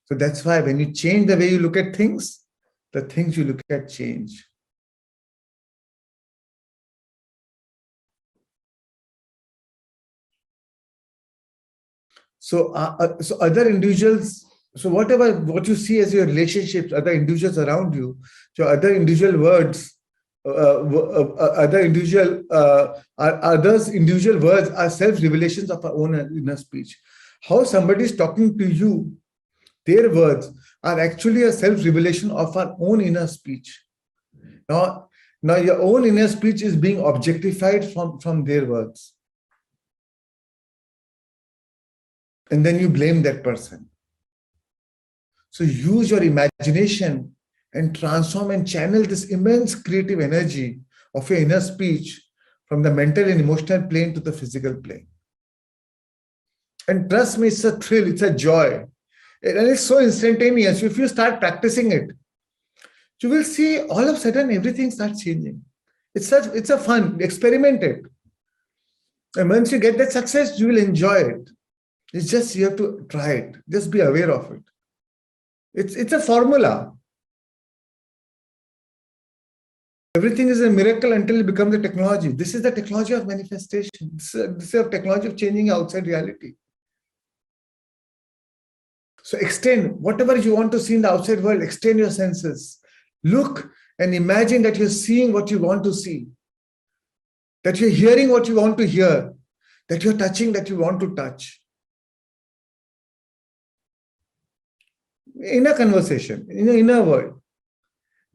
So that's why when you change the way you look at things, the things you look at change. So other individuals, so what you see as your relationships, other individuals around you, so other individual words, others' individual words are self-revelations of our own inner speech. How somebody is talking to you, their words are actually a self-revelation of our own inner speech. Now your own inner speech is being objectified from their words. And then you blame that person. So use your imagination and transform and channel this immense creative energy of your inner speech from the mental and emotional plane to the physical plane. And trust me, it's a thrill, it's a joy. And it's so instantaneous. If you start practicing it, you will see all of a sudden everything starts changing. It's a fun, experiment it. And once you get that success, you will enjoy it. It's just you have to try it. Just be aware of it. It's a formula. Everything is a miracle until it becomes a technology. This is the technology of manifestation. This is a technology of changing outside reality. So extend whatever you want to see in the outside world, extend your senses. Look and imagine that you're seeing what you want to see, that you're hearing what you want to hear, that you're touching that you want to touch. Inner conversation, in the inner world.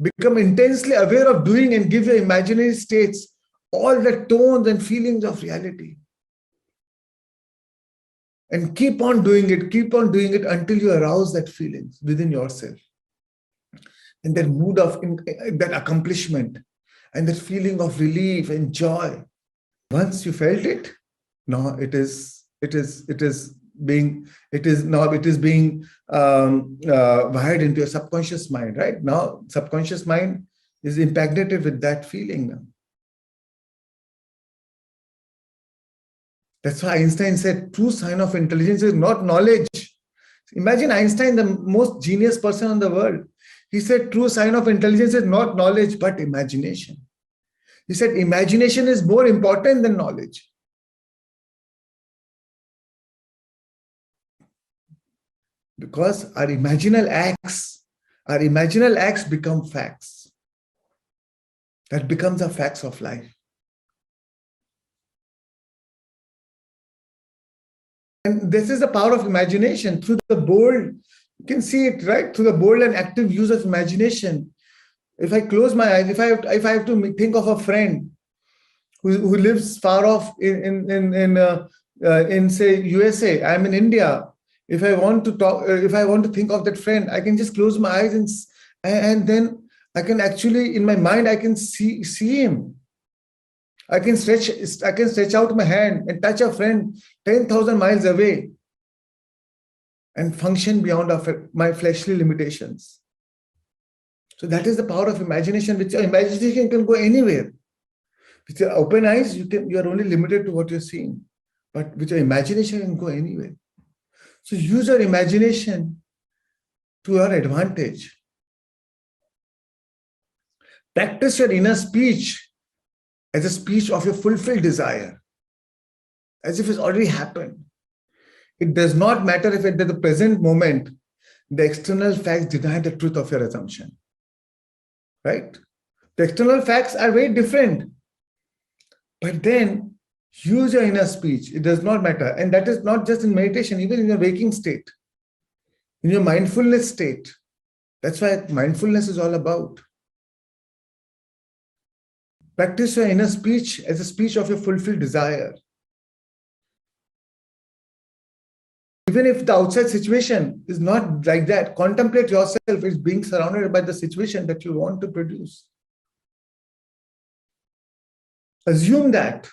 Become intensely aware of doing and give your imaginary states all the tones and feelings of reality. And keep on doing it until you arouse that feelings within yourself. And that mood of that accomplishment and that feeling of relief and joy. Once you felt it, now it is being wired into your subconscious mind, right? Now, subconscious mind is impregnated with that feeling now. That's why Einstein said, true sign of intelligence is not knowledge. Imagine Einstein, the most genius person in the world. He said, true sign of intelligence is not knowledge, but imagination. He said, imagination is more important than knowledge. Because our imaginal acts become facts. That becomes the facts of life. And this is the power of imagination. Through the bold, you can see it, right? Through the bold and active use of imagination. If I close my eyes, if I have to think of a friend who lives far off in say USA, I'm in India. If I want to think of that friend, I can just close my eyes and then I can actually, in my mind, I can see him. I can stretch out my hand and touch a friend 10,000 miles away and function beyond my fleshly limitations. So that is the power of imagination. With your imagination, you can go anywhere. With your open eyes, you are only limited to what you're seeing. But with your imagination, you can go anywhere. So use your imagination to your advantage. Practice your inner speech as a speech of your fulfilled desire, as if it's already happened. It does not matter if at the present moment, the external facts deny the truth of your assumption. Right? The external facts are very different. But then use your inner speech. It does not matter. And that is not just in meditation, even in your waking state, in your mindfulness state. That's what mindfulness is all about. Practice your inner speech as a speech of your fulfilled desire. Even if the outside situation is not like that, contemplate yourself as being surrounded by the situation that you want to produce. Assume that.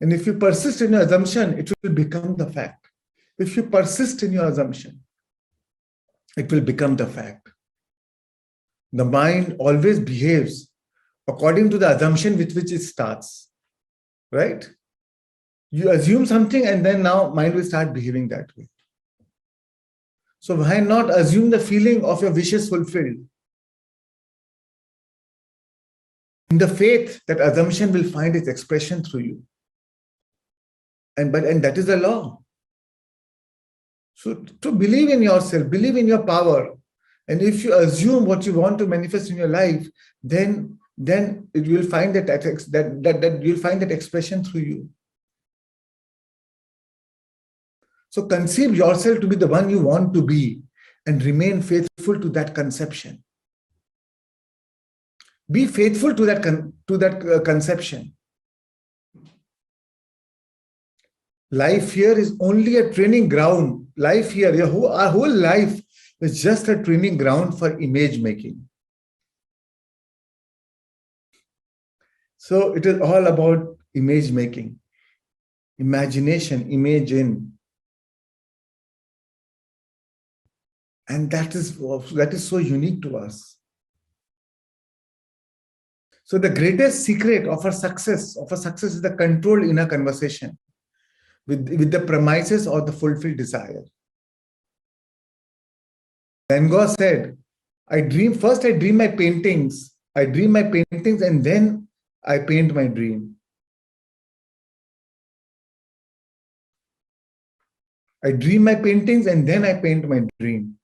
And if you persist in your assumption, it will become the fact. If you persist in your assumption, it will become the fact. The mind always behaves according to the assumption with which it starts. Right? You assume something and then now mind will start behaving that way. So why not assume the feeling of your wishes fulfilled? In the faith that assumption will find its expression through you. And that is the law. So to believe in yourself, believe in your power. And if you assume what you want to manifest in your life, then you will find that you'll find that expression through you. So conceive yourself to be the one you want to be and remain faithful to that conception. Be faithful to that conception. Life here is only a training ground. Life here, our whole life is just a training ground for image making. So it is all about image making, imagination, imagine. And that is so unique to us. So the greatest secret of our success is the controlled inner conversation with the premises or the fulfilled desire. Van Gogh said, I dream my paintings. I dream my paintings and then I paint my dream. I dream my paintings and then I paint my dream.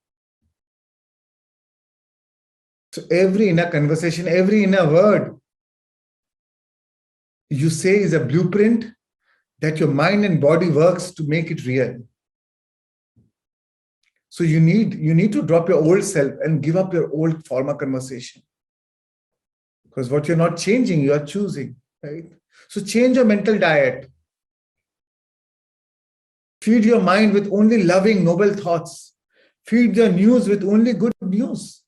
So every inner conversation, every inner word you say is a blueprint that your mind and body works to make it real. So you need to drop your old self and give up your old former conversation. Because what you're not changing, you are choosing, right? So change your mental diet. Feed your mind with only loving, noble thoughts. Feed your news with only good news.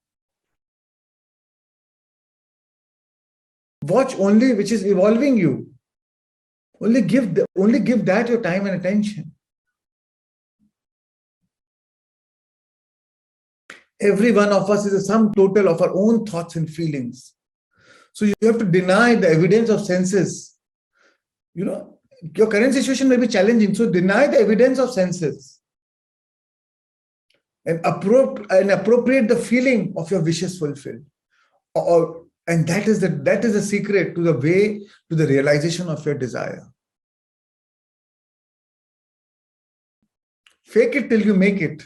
Watch only which is evolving you. Only give that your time and attention. Every one of us is a sum total of our own thoughts and feelings. So you have to deny the evidence of senses. Your current situation may be challenging, so deny the evidence of senses. and appropriate the feeling of your wishes fulfilled. And that is the secret to the way to the realization of your desire. Fake it till you make it.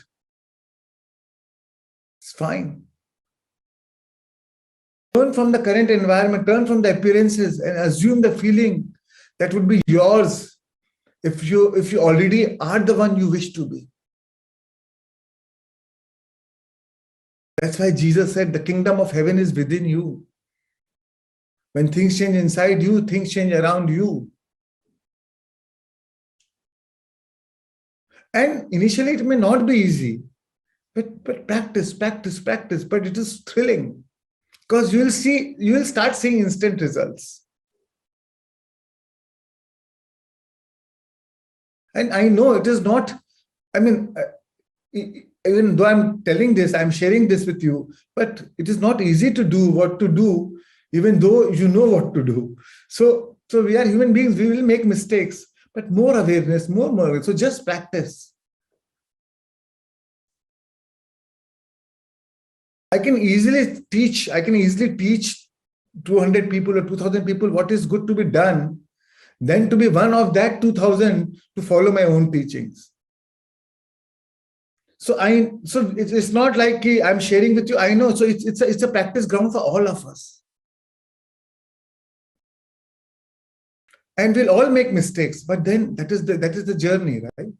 It's fine. Turn from the current environment, turn from the appearances, and assume the feeling that would be yours if you already are the one you wish to be. That's why Jesus said the kingdom of heaven is within you. When things change inside you, things change around you. And initially it may not be easy, but practice, but it is thrilling because you will start seeing instant results. And I know it is not, even though I'm telling this, I'm sharing this with you, but it is not easy to do what to do, even though you know what to do. So we are human beings, we will make mistakes, but more awareness, more awareness. So just practice. I can easily teach 200 people or 2,000 people what is good to be done, then to be one of that 2,000 to follow my own teachings. So it's not like I'm sharing with you. I know. So it's a practice ground for all of us. And we'll all make mistakes, but then that is the journey, right?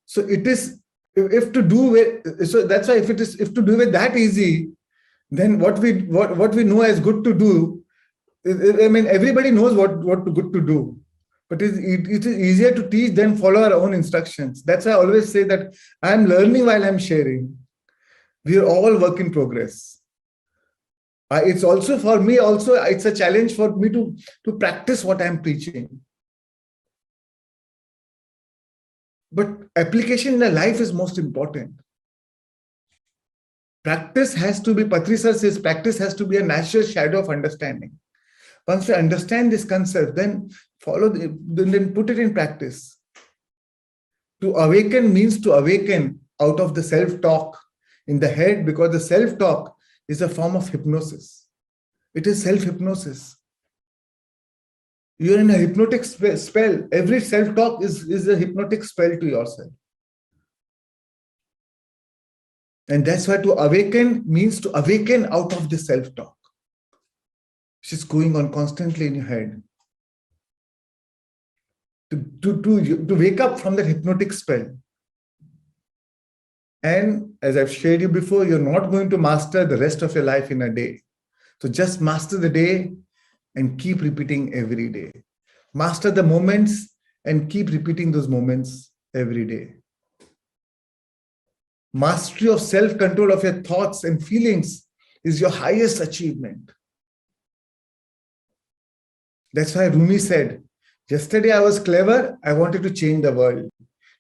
So it is if to do with, so that's why if to do with that easy, then what we know as good to do, everybody knows what good to do. But it is easier to teach than follow our own instructions. That's why I always say that I'm learning while I'm sharing. We are all work in progress. It's also for me, it's a challenge for me to practice what I'm preaching. But application in a life is most important. Practice has to be, Patri sir says, practice has to be a natural shadow of understanding. Once we understand this concept, then then put it in practice. To awaken means to awaken out of the self-talk in the head, because the self-talk is a form of hypnosis. It is self-hypnosis. You're in a hypnotic spell. Every self-talk is a hypnotic spell to yourself. And that's why to awaken means to awaken out of the self-talk, which is going on constantly in your head. To wake up from that hypnotic spell. And as I've shared you before, you're not going to master the rest of your life in a day. So just master the day and keep repeating every day. Master the moments and keep repeating those moments every day. Mastery of self-control of your thoughts and feelings is your highest achievement. That's why Rumi said, yesterday I was clever, I wanted to change the world.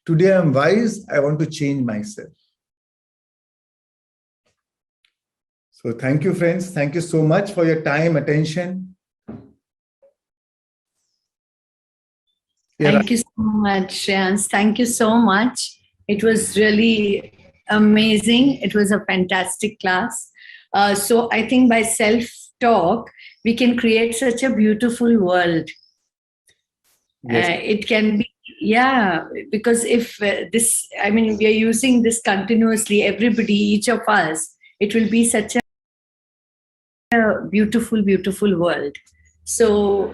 Today I'm wise, I want to change myself. So thank you, friends. Thank you so much for your time, attention. Thank you so much, Shreans. Thank you so much. It was really amazing. It was a fantastic class. So I think by self-talk, we can create such a beautiful world. Yes. It can be, because if we are using this continuously, everybody, each of us, it will be such a beautiful, beautiful world. So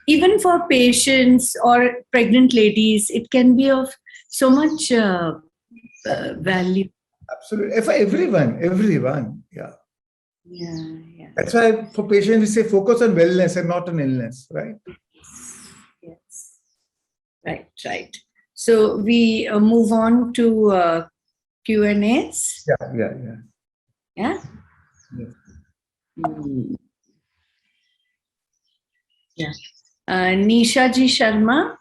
even for patients or pregnant ladies, it can be of so much value. Absolutely. For everyone. Yeah. Yeah. That's why for patients, we say focus on wellness and not on illness, right? Yes. Right. So we move on to Q&As. Yeah. Yeah? Yeah. Nisha Ji Sharma.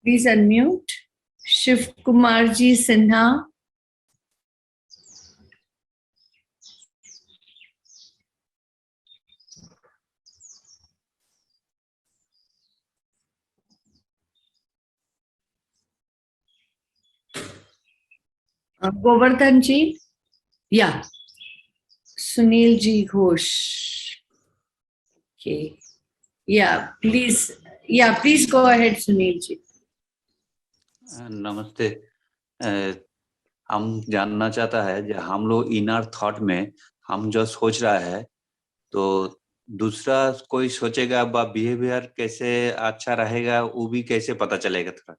Please unmute. Shiv Kumar Ji Sinha. Govardhan ji, yeah. Sunil ji Ghosh. Okay. Yeah, please. Yeah, please go ahead, Sunil ji. नमस्ते। हम जानना चाहता है जो हम लोग inner thought में हम जो सोच रहा है तो दूसरा कोई सोचेगा बिहेवियर कैसे अच्छा रहेगा वो भी कैसे पता चलेगा, थोड़ा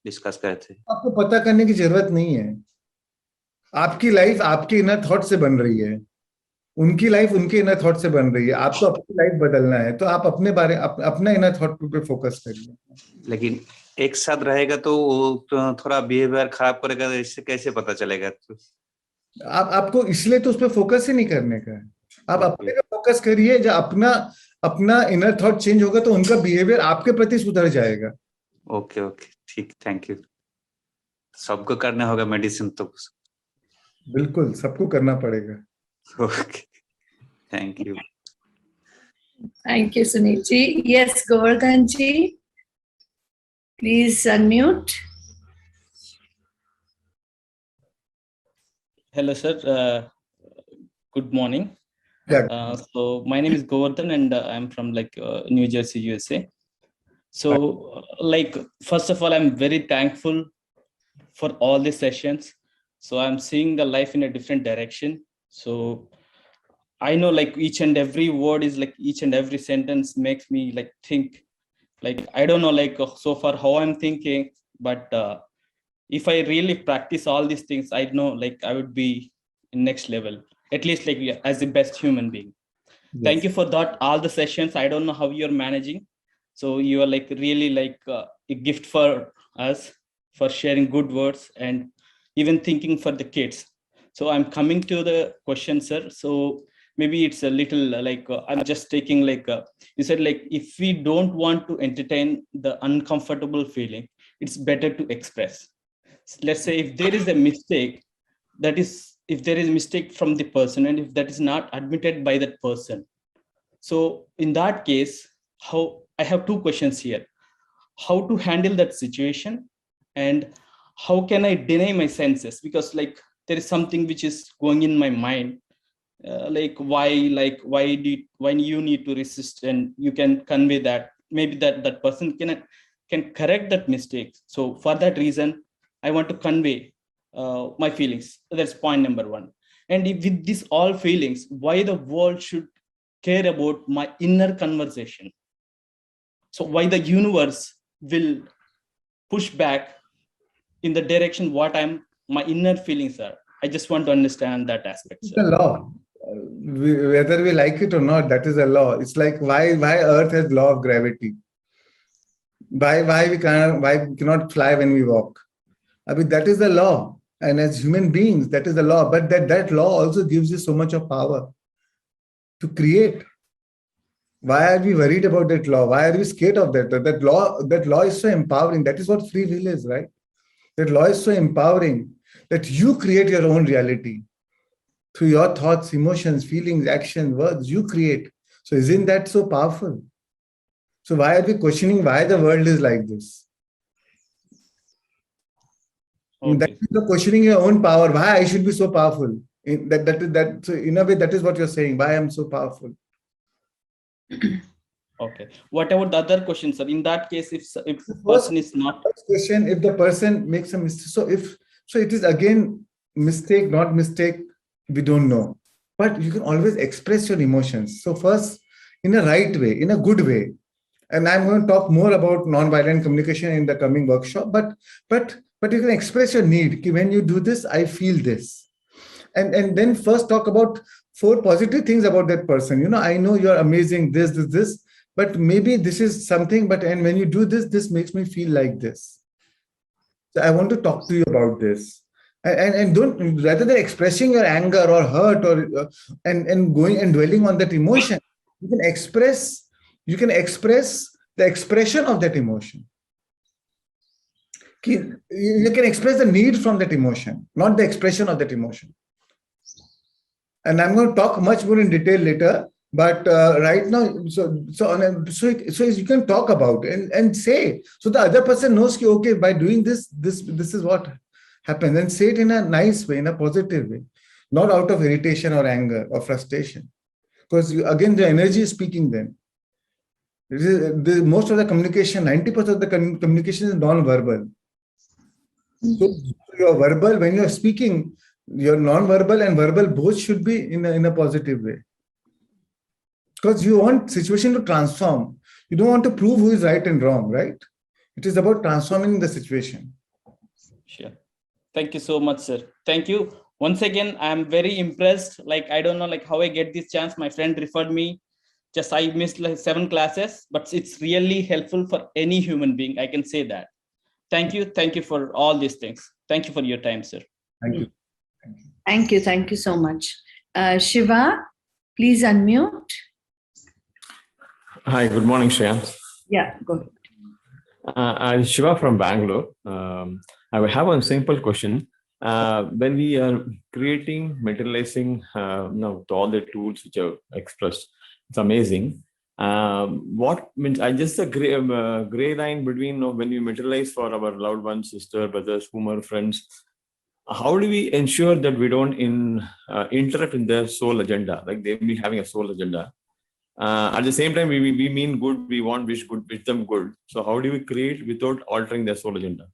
डिस्कस करते। आपको पता करने की जरूरत नहीं है। आपकी लाइफ आपके इनर थॉट से बन रही है, उनकी लाइफ उनके इनर थॉट से बन रही है। आपको अपनी लाइफ बदलना है तो आप अपने बारे अपना इनर थॉट पे फोकस करिए। लेकिन एक साथ रहेगा तो वो थोड़ा बिहेवियर खराब करेगा, तो इससे कैसे पता चलेगा? तो आपको इसलिए तो उस पर फोकस ही नहीं करने का है। आप अपने पे फोकस करिए। जब अपना अपना इनर थॉट चेंज होगा तो उनका बिहेवियर आपके प्रति सुधर जाएगा। ओके ओके, ठीक, थैंक यू। सबको करना होगा मेडिसिन तो? बिल्कुल, सबको करना पड़ेगा। Okay, thank you. Thank you, Sunil ji. Yes, Govardhan ji, please unmute. Hello, sir. Good morning. Yeah. So my name is Govardhan, and I'm from New Jersey, USA. So first of all, I'm very thankful for all the sessions. So I'm seeing the life in a different direction. So I know each and every word is each and every sentence makes me think. I don't know so far how I'm thinking, but if I really practice all these things, I know I would be in next level, at least as the best human being. Yes. Thank you for that. All the sessions, I don't know how you're managing. So you are really a gift for us, for sharing good words and even thinking for the kids. So I'm coming to the question, sir. So maybe it's a little I'm just taking you said if we don't want to entertain the uncomfortable feeling, it's better to express. Let's say if there is a mistake, that is, if there is a mistake from the person and if that is not admitted by that person, so in that case, how, I have two questions here: how to handle that situation, and how can I deny my senses? Because there is something which is going in my mind, why you need to resist, and you can convey that maybe that person can correct that mistake. So for that reason, I want to convey my feelings. That's point number one. And if with this all feelings, why the world should care about my inner conversation? So why the universe will push back in the direction what my inner feelings are? I just want to understand that aspect. It's a law. Whether we like it or not, that is a law. It's like why Earth has law of gravity. Why we cannot fly when we walk. I mean, that is the law. And as human beings, that is the law. But that law also gives you so much of power to create. Why are we worried about that law? Why are we scared of that? That law is so empowering. That is what free will is, right? That law is so empowering that you create your own reality. Through your thoughts, emotions, feelings, actions, words, you create. So isn't that so powerful? So why are we questioning why the world is like this? Okay. That is questioning your own power. Why I should be so powerful? So in a way, that is what you're saying. Why I'm so powerful. Okay. What about the other question, sir? In that case, if the person is not... First question, if the person makes a mistake. So it is again mistake, not mistake, we don't know. But you can always express your emotions. So first, in a right way, in a good way. And I'm going to talk more about nonviolent communication in the coming workshop. But you can express your need. When you do this, I feel this. And then first talk about 4 positive things about that person. I know you're amazing, this. But maybe this is something, and when you do this, this makes me feel like this. So I want to talk to you about this. And don't, rather than expressing your anger or hurt or and going and dwelling on that emotion, you can express the expression of that emotion. You can express the need from that emotion, not the expression of that emotion. And I'm going to talk much more in detail later. But right now, so you can talk about it and say, so the other person knows, okay, by doing this is what happens, and say it in a nice way, in a positive way, not out of irritation or anger or frustration. Because again, the energy is speaking then. Most of the communication, 90% of the communication is non-verbal. So your verbal, when you're speaking, your non-verbal and verbal both should be in a positive way. Because you want situation to transform. You don't want to prove who is right and wrong, right? It is about transforming the situation. Sure. Thank you so much, sir. Thank you. Once again, I'm very impressed. Like, I don't know like how I get this chance. My friend referred me. Just I missed like 7 classes, but it's really helpful for any human being. I can say that. Thank you. Thank you for all these things. Thank you for your time, sir. Thank you. Thank you. Thank you so much. Shiva, please unmute. Hi, good morning, Shreans. Yeah, go ahead. I'm Shiva from Bangalore. I have one simple question. When we are creating, materializing, with all the tools which are expressed, it's amazing. What means just a gray line between when we materialize for our loved ones, sister, brothers, whom friends. How do we ensure that we don't interrupt in their soul agenda? Like they be having a soul agenda. At the same time, we mean good. We want wish them good. So how do we create without altering their soul agenda?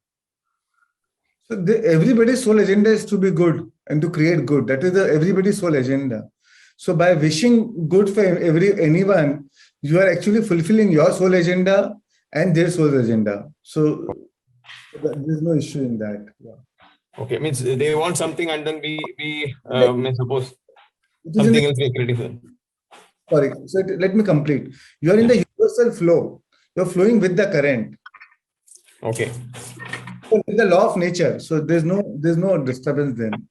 So everybody's soul agenda is to be good and to create good. That is everybody's soul agenda. So by wishing good for anyone, you are actually fulfilling your soul agenda and their soul agenda. So there's no issue in that. Yeah. Okay, means they want something and then we may suppose something else we are creating. Sorry, so let me complete. You are in the universal flow. You're flowing with the current. Okay. So with the law of nature. So there's no disturbance then.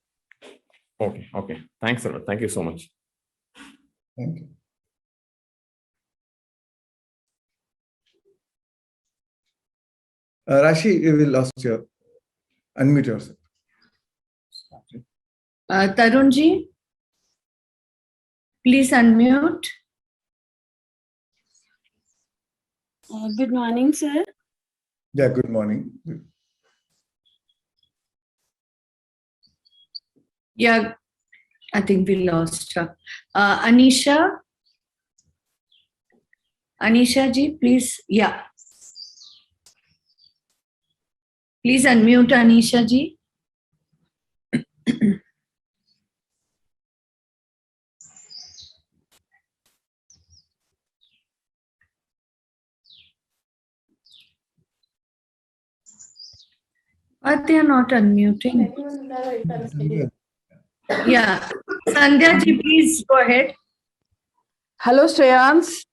Okay. Thanks a lot. Thank you so much. Thank you. Rashi, you will lost your unmute yourself. Tarunji, please unmute. Good morning, sir. Yeah, good morning. Yeah, I think we lost her. Anisha ji, please. Yeah. Please unmute Anisha ji. But they are not unmuting. Yeah. Sandhya ji, please go ahead. Hello, Shreans.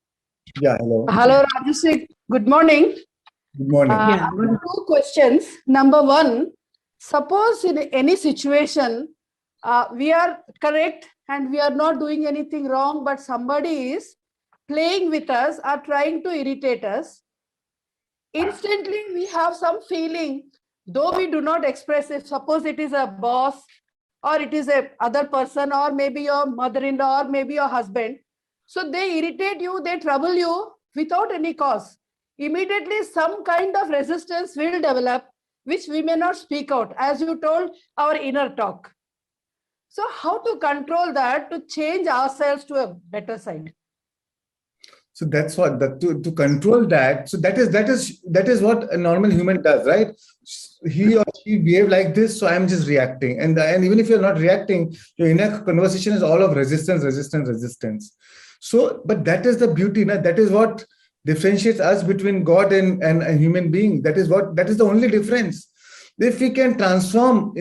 Yeah, hello. Hello, Rajeshri. Good morning. Good morning. Yeah. 2 questions. Number 1, suppose in any situation, we are correct and we are not doing anything wrong, but somebody is playing with us or trying to irritate us. Instantly, we have some feeling, though we do not express it. Suppose it is a boss or it is a other person or maybe your mother-in-law or maybe your husband. So they irritate you, they trouble you without any cause. Immediately some kind of resistance will develop, which we may not speak out, as you told, our inner talk. So how to control that to change ourselves to a better side? So that's what to control that. So that is what a normal human does, right? He or she behave like this, so I'm just reacting. And even if you're not reacting, your inner conversation is all of resistance. So, but that is the beauty, that is what differentiates us between God and a human being. That is the only difference. If we can transform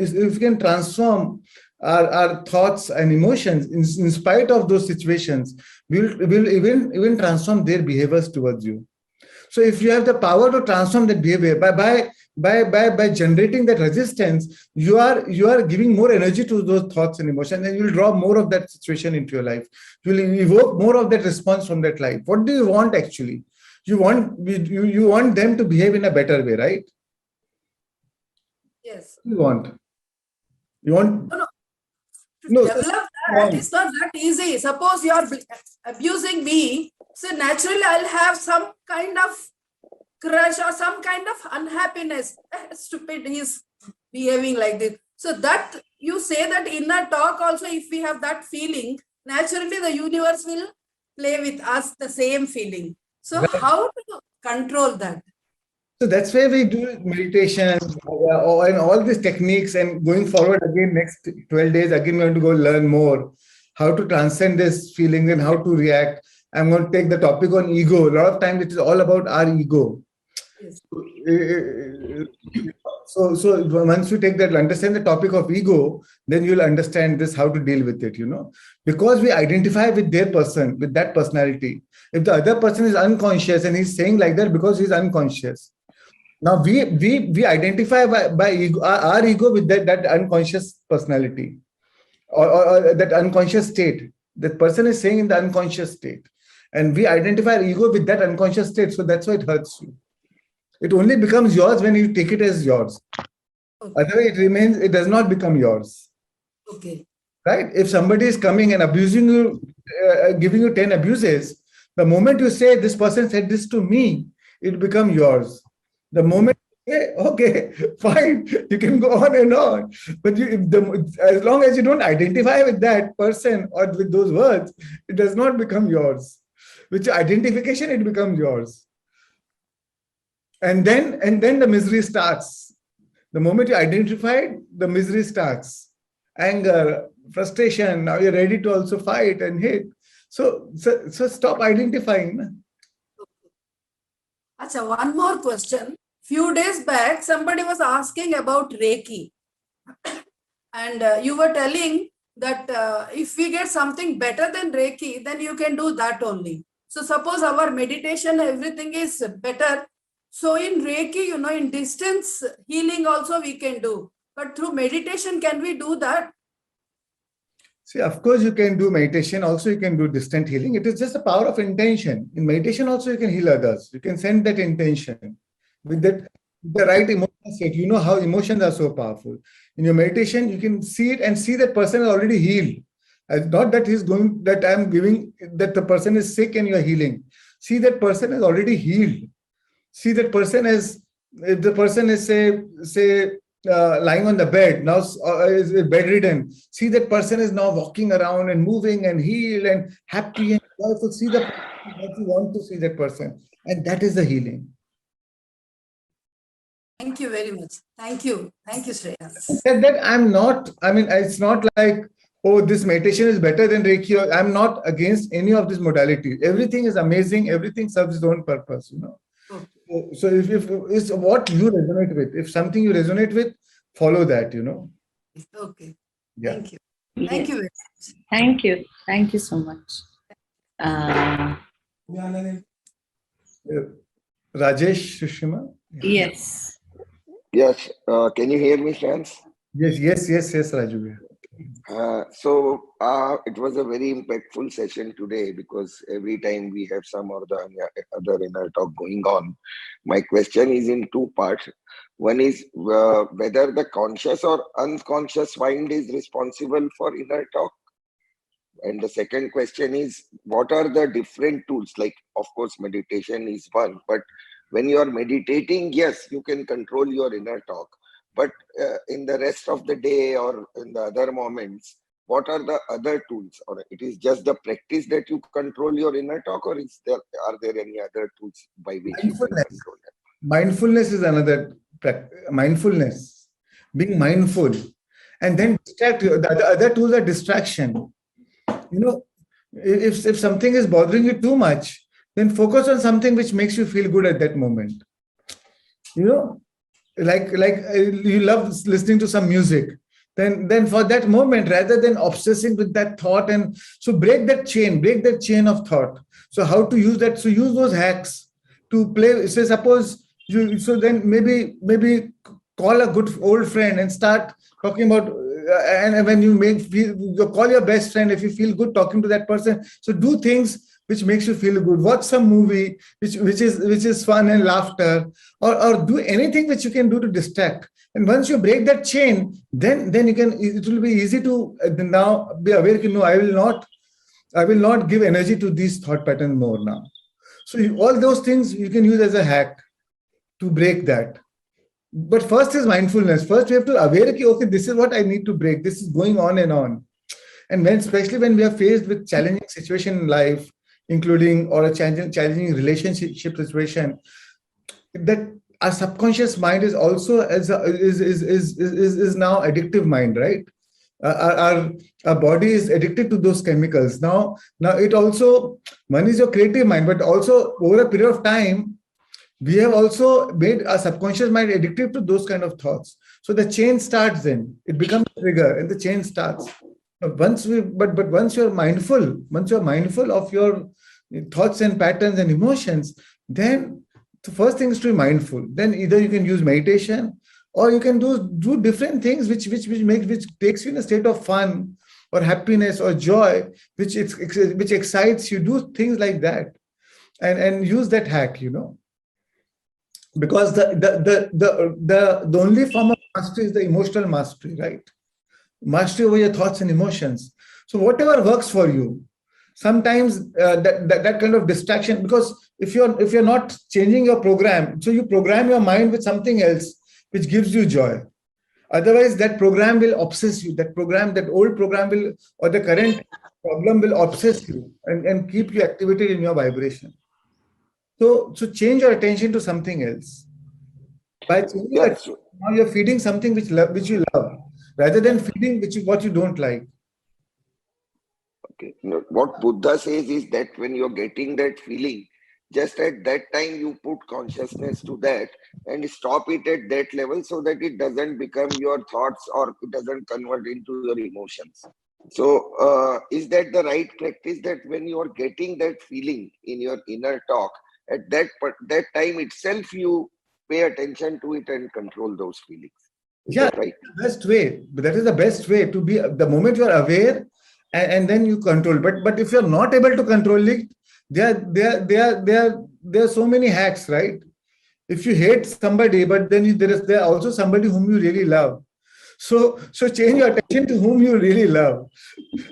our thoughts and emotions in spite of those situations, we'll even transform their behaviors towards you. So if you have the power to transform that behavior by generating that resistance, you are giving more energy to those thoughts and emotions, and you'll draw more of that situation into your life. You'll evoke more of that response from that life. What do you want actually? You want them to behave in a better way, right? Yes. You want. No. To develop that, it's not that easy. Suppose you are abusing me, so naturally I'll have some kind of crush or some kind of unhappiness. Stupid, he's behaving like this. So that you say that inner talk also, if we have that feeling, naturally the universe will play with us the same feeling. So Right. how to control that? So that's why we do meditation and all these techniques. And going forward again, next 12 days, again, we're going to go learn more how to transcend this feeling and how to react. I'm going to take the topic on ego. A lot of times it is all about our ego. Yes. So once you take that, understand the topic of ego, then you'll understand this, how to deal with it, because we identify with their person, with that personality. If the other person is unconscious and he's saying like that because he's unconscious. Now we identify by ego, our ego with that unconscious personality or that unconscious state. That person is saying in the unconscious state. And we identify our ego with that unconscious state. So that's why it hurts you. It only becomes yours when you take it as yours. Okay. Otherwise, it does not become yours. Okay. Right? If somebody is coming and abusing you, giving you 10 abuses, the moment you say, this person said this to me, it becomes yours. The moment you say, okay, fine, you can go on and on. But as long as you don't identify with that person or with those words, it does not become yours. With your identification, it becomes yours. And then the misery starts. The moment you identify it, the misery starts. Anger, frustration, now you're ready to also fight and hate. So stop identifying. Achha, one more question. Few days back, somebody was asking about Reiki. And you were telling that if we get something better than Reiki, then you can do that only. So suppose our meditation, everything is better. So in Reiki, in distance healing also we can do. But through meditation, can we do that? See, of course, you can do meditation. Also, you can do distant healing. It is just the power of intention. In meditation, also, you can heal others. You can send that intention with the right emotional state. You know how emotions are so powerful. In your meditation, you can see it and see that person is already healed. Not that that the person is sick and you are healing. See that person is already healed. See that person is, if the person is say lying on the bed, now is bedridden. See that person is now walking around and moving and healed and happy and joyful. See the person that you want to see that person. And that is the healing. Thank you very much. Thank you. Thank you, Shreya. Said that it's not like, oh, this meditation is better than Reiki. I'm not against any of this modality. Everything is amazing. Everything serves its own purpose, Okay. So if it's what you resonate with, if something you resonate with, follow that, Okay. Yeah. Thank you. Thank you very much. Thank you. Thank you so much. Rajesh Sushima? Yes. Yes, can you hear me, Shreans? Yes, Raju. So it was a very impactful session today because every time we have some or the other inner talk going on. My question is in two parts. One is whether the conscious or unconscious mind is responsible for inner talk. And the second question is, what are the different tools? Like, of course, meditation is one, but when you are meditating, yes, you can control your inner talk. But in the rest of the day or in the other moments, what are the other tools? Or it is just the practice that you control your inner talk, or are there any other tools by which you can control it? Mindfulness is another mindfulness, being mindful, and then distract you. The other tools are distraction. If something is bothering you too much, then focus on something which makes you feel good at that moment. Like you love listening to some music, then for that moment, rather than obsessing with that thought, and so break that chain of thought. So how to use that? So use those hacks to play. Say suppose you, so then maybe call a good old friend and start talking about. And when you call your best friend if you feel good talking to that person. So do things which makes you feel good. Watch some movie which is fun and laughter, or do anything which you can do to distract. And once you break that chain, then you can. It will be easy to now be aware. No, I will not give energy to these thought patterns more now. So all those things you can use as a hack to break that. But first is mindfulness. First, we have to aware, okay, this is what I need to break. This is going on and on. And when, especially when we are faced with challenging situation in life, including or a challenging relationship situation, that our subconscious mind is also is now addictive mind, right? Our body is addicted to those chemicals. Now it also, one is your creative mind, but also over a period of time, we have also made our subconscious mind addicted to those kind of thoughts. So the chain starts then. It becomes a trigger and the chain starts. Once you're mindful of your thoughts and patterns and emotions, then the first thing is to be mindful. Then either you can use meditation or you can do different things which takes you in a state of fun or happiness or joy, which excites you. Do things like that and use that hack, because the only form of mastery is the emotional mastery, right? Mastery over your thoughts and emotions. So whatever works for you. Sometimes that kind of distraction, because if you're not changing your program, so you program your mind with something else which gives you joy. Otherwise, that program will obsess you. That old program will, or the current problem will obsess you and keep you activated in your vibration. So change your attention to something else. By changing your attention, now you're feeding something which you love, rather than feeding what you don't like. Okay. What Buddha says is that when you're getting that feeling, just at that time you put consciousness to that and stop it at that level so that it doesn't become your thoughts or it doesn't convert into your emotions. So is that the right practice, that when you are getting that feeling in your inner talk, at that time itself you pay attention to it and control those feelings? Is that right? The best way. But that is the best way to be. The moment you are aware, and then you control. But if you're not able to control it, there are so many hacks, right? If you hate somebody, but then there are also somebody whom you really love. So change your attention to whom you really love.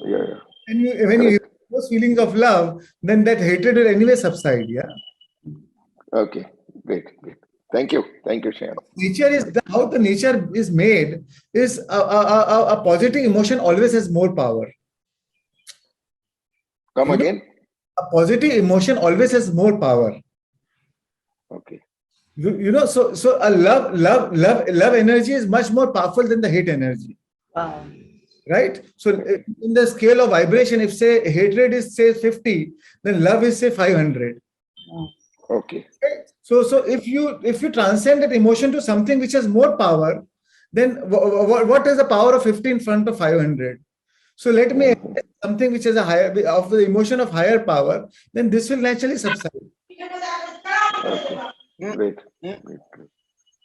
Yeah. And when you have those feelings of love, then that hatred will anyway subside. Yeah. Okay. Great. Thank you, Shreans. Nature is how the nature is made is a positive emotion always has more power. Come again? A positive emotion always has more power. Okay. So a love energy is much more powerful than the hate energy. Wow. Right? So in the scale of vibration, if say hatred is say 50, then love is say 500. Okay. So if you transcend that emotion to something which has more power, then what is the power of 50 in front of 500? So let me something which has a higher of the emotion of higher power, then this will naturally subside. Okay. Great.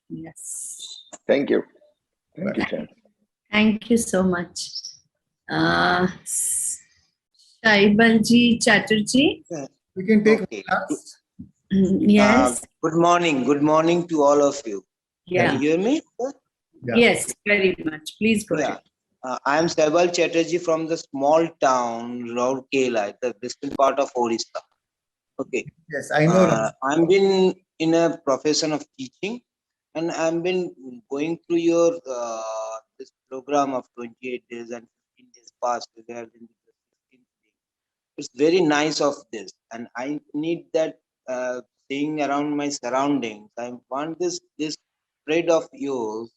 Yes. Thank you, Shreans. Thank you so much. Shaibalji Chatterjee. We can take class. Yes. Good morning to all of you. Yeah. Can you hear me? Yeah. Yes, very much. Please go ahead. I am Shaibal Chatterjee from the small town Rourkela, the western part of Orissa. Okay. Yes, I know. I've been in a profession of teaching, and I've been going through your this program of 28 days and 15 days past. We have been the 16th day. It's very nice of this, and I need that seeing around my surroundings. I want this spread of your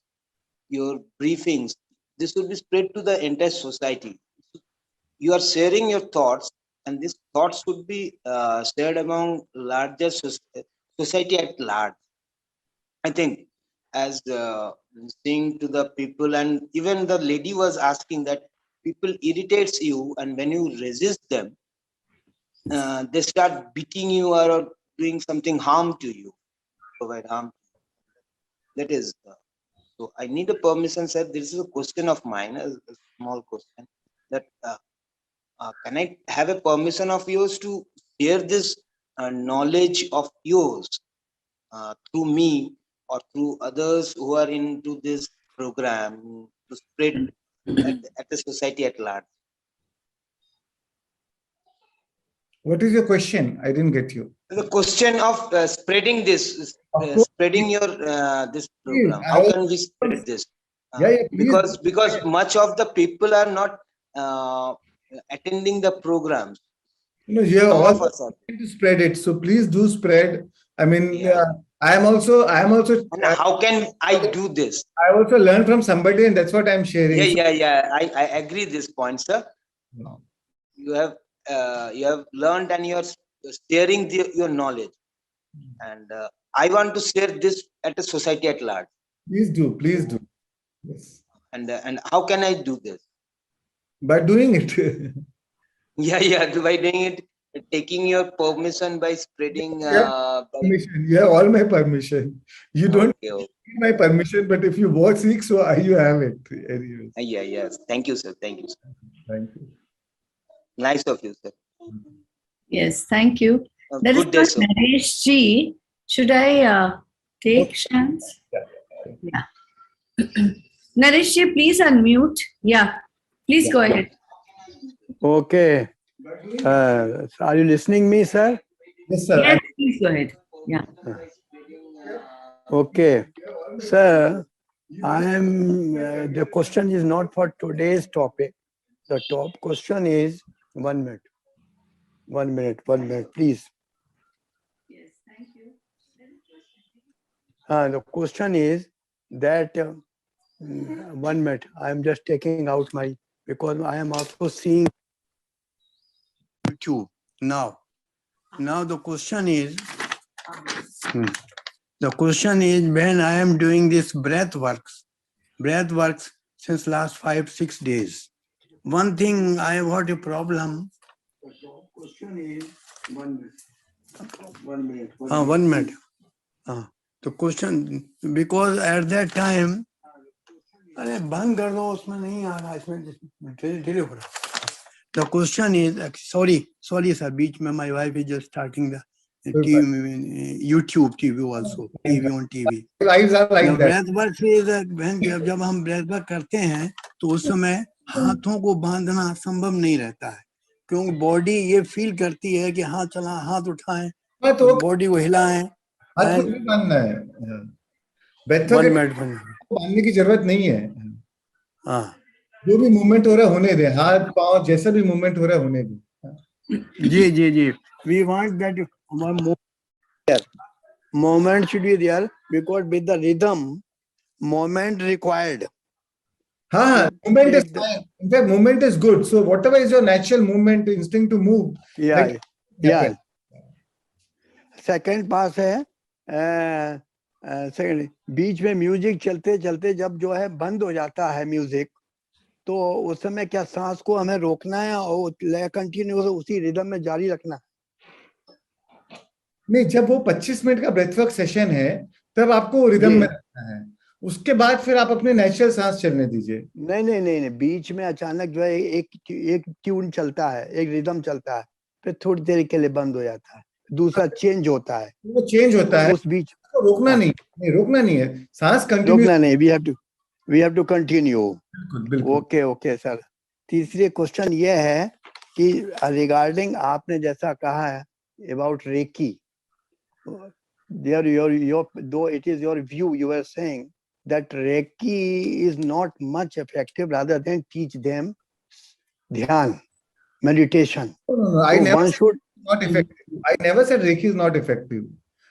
briefings. This will be spread to the entire society. You are sharing your thoughts, and these thoughts should be shared among larger society at large. I think as seeing to the people, and even the lady was asking that people irritates you, and when you resist them, they start beating you or doing something harm to you, provide harm. That is, so I need a permission, sir. This is a question of mine, a small question, that can I have a permission of yours to share this knowledge of yours through me or through others who are into this program to spread at the society at large? What is your question? I didn't get you. The question of spreading this, Of course, spreading your this program. I How was- can we spread this? please. Because much of the people are not attending the programs. You know, you have Some all of us are. to spread it. So please do spread. I mean, Yeah. I am also, And how can I do this? I also learned from somebody, and that's what I'm sharing. Yeah. I agree this point, sir. So, You have learned and you are sharing your knowledge, and I want to share this at the society at large. please do. Yes. And how can I do this? By doing it. Yeah. By doing it, taking your permission by spreading. Permission. You have all my permission. You don't Okay. need my permission, but if you want seek, so you have it. Anyways. Yes. Thank you, sir. Thank you. Nice of you, sir. Yes, thank you. That Good day, is sir. for Naresh ji. Should I take chance? Yeah. Naresh ji, please unmute. Yeah, please go ahead. Okay. Are you listening me, sir? Yes, sir. Yes, please go ahead. Yeah. Okay. Sir, I am, the question is not for today's topic. The top question is, 1 minute. 1 minute, please. Yes, thank you. The question is that, 1 minute, I am just taking out my, because I am also seeing YouTube now. Now the question is, when I am doing this breath works since last 5-6 days. One thing I have got a problem. The question is 1 minute. 1 minute. The question, because at that time, अरे बंद कर दो उसमें नहीं आ रहा इसमें delay हो रहा. The question is, sorry sir, बीच में my wife is just starting the YouTube TV also, TV on TV. Lives are like The that. breath work is when जब हम breath work करते हैं तो उस समय हाथों को बांधना संभव नहीं रहता है, क्योंकि बॉडी ये फील करती है कि हाथ चला, हाथ उठाएं, बॉडी को हिलाएं. हाथ को नहीं बांधना है. बांधने की जरूरत नहीं है. हाँ, जो भी मूवमेंट हो रहा है होने दे, हाथ पांव जैसा भी मूवमेंट हो रहा है होने दे. जी. We want that moment should be there, because with the rhythm, moment required. Movement is fine. In fact, movement is good. So whatever is your natural movement, instinct to move. Yeah. Second पास है, second बीच में music चलते चलते जब जो है बंद हो जाता है म्यूजिक, तो उस समय क्या सांस को हमें रोकना है और कंटिन्यू उसी रिदम में जारी रखना? नहीं, जब वो 25 मिनट का ब्रेथवर्क सेशन है तब आपको रिदम में रखना है. उसके बाद फिर आप अपने नेचुरल सांस चलने दीजिए. नहीं, बीच में अचानक जो है एक ट्यून चलता है, एक रिदम चलता है, फिर थोड़ी देर के लिए बंद हो जाता है, दूसरा चेंज होता है. वो चेंज होता है, उस बीच रोकना नहीं है, सांस कंटिन्यू रोकना नहीं. We have to continue. बिल्कुल. Okay sir. तीसरी क्वेश्चन ये है कि रिगार्डिंग आपने जैसा कहा है about Reiki, though it is your view, you are saying that Reiki is not much effective, rather than teach them Dhyan, meditation. No. I never said not effective. I never said Reiki is not effective.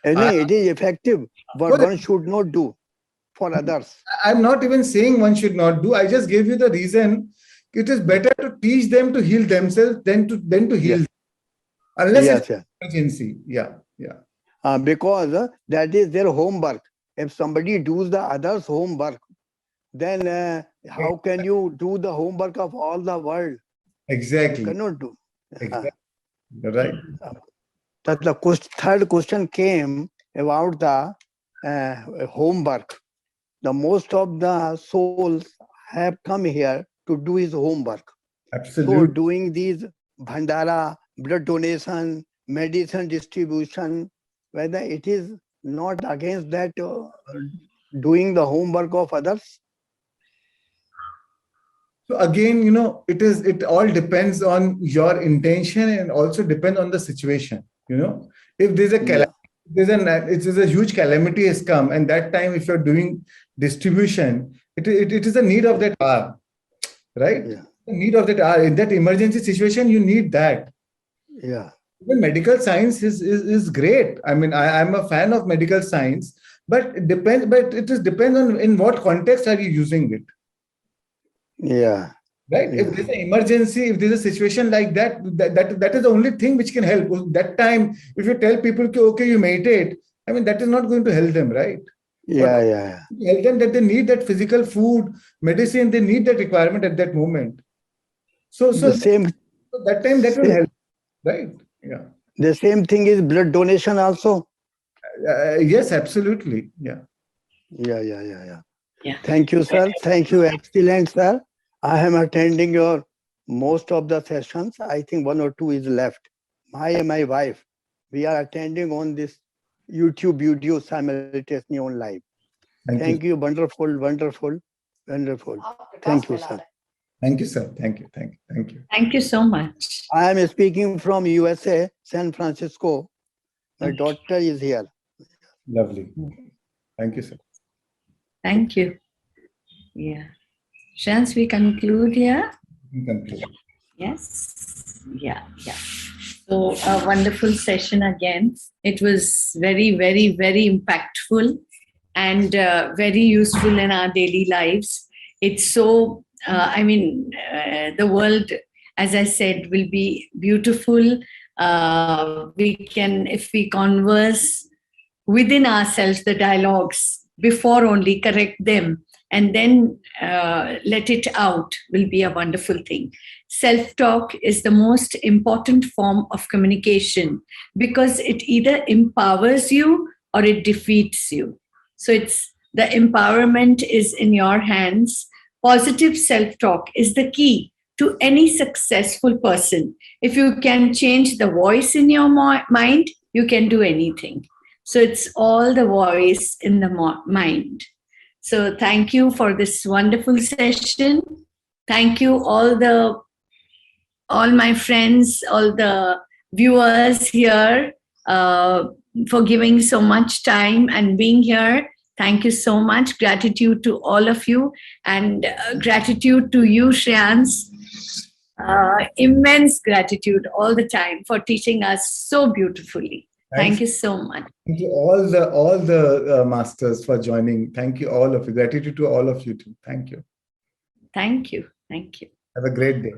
It is effective, but one should not do for others. I'm not even saying one should not do. I just gave you the reason. It is better to teach them to heal themselves than to heal them. Unless it's an emergency. Yeah. Because that is their homework. If somebody does the others' homework, then how can you do the homework of all the world? Exactly. Cannot do. Exactly. Right. That the third question came about the homework. The most of the souls have come here to do his homework. Absolutely. So doing these bhandara, blood donation, medicine distribution, whether it is not against that doing the homework of others? So again, it all depends on your intention and also depends on the situation. If there's a calamity, it is a huge calamity has come, and that time if you're doing distribution, it is a need of that hour, right? Yeah. The need of that hour. In that emergency situation, you need that. Yeah. Even medical science is great. I mean, I'm a fan of medical science, but it depends. But it depends on in what context are you using it. Yeah. Right. Yeah. If there's an emergency, if there's a situation like that, that is the only thing which can help. That time, if you tell people, okay, you meditate, I mean, that is not going to help them, right? Yeah. Help them that they need that physical food, medicine, they need that requirement at that moment. So The same. that time that will help, right? Yeah. The same thing is blood donation also. Yes, absolutely. Yeah. Yeah. Yeah. Thank you, sir. Thank you. Excellent, sir. I am attending your most of the sessions. I think 1 or 2 is left. I and my wife, we are attending on this YouTube video simultaneously on live. Thank you. Wonderful. Thank you, sir. Thank you, sir. Thank you. Thank you so much. I am speaking from USA, San Francisco. My daughter is here. Lovely. Thank you, sir. Thank you. Yeah. Shreans, we conclude here? Yes. Yeah. So a wonderful session again. It was very, very, very impactful and very useful in our daily lives. It's so, the world, as I said, will be beautiful. We can, if we converse within ourselves, the dialogues, before only correct them and then let it out will be a wonderful thing. Self-talk is the most important form of communication because it either empowers you or it defeats you. So it's the empowerment is in your hands. Positive self-talk is the key to any successful person. If you can change the voice in your mind, you can do anything. So it's all the voice in the mind. So thank you for this wonderful session. Thank you all my friends, all the viewers here for giving so much time and being here. Thank you so much. Gratitude to all of you and gratitude to you, Shreans. Immense gratitude all the time for teaching us so beautifully. Thank you so much. Thank you all the masters for joining. Thank you all of you. Gratitude to all of you too. Thank you. Thank you. Have a great day.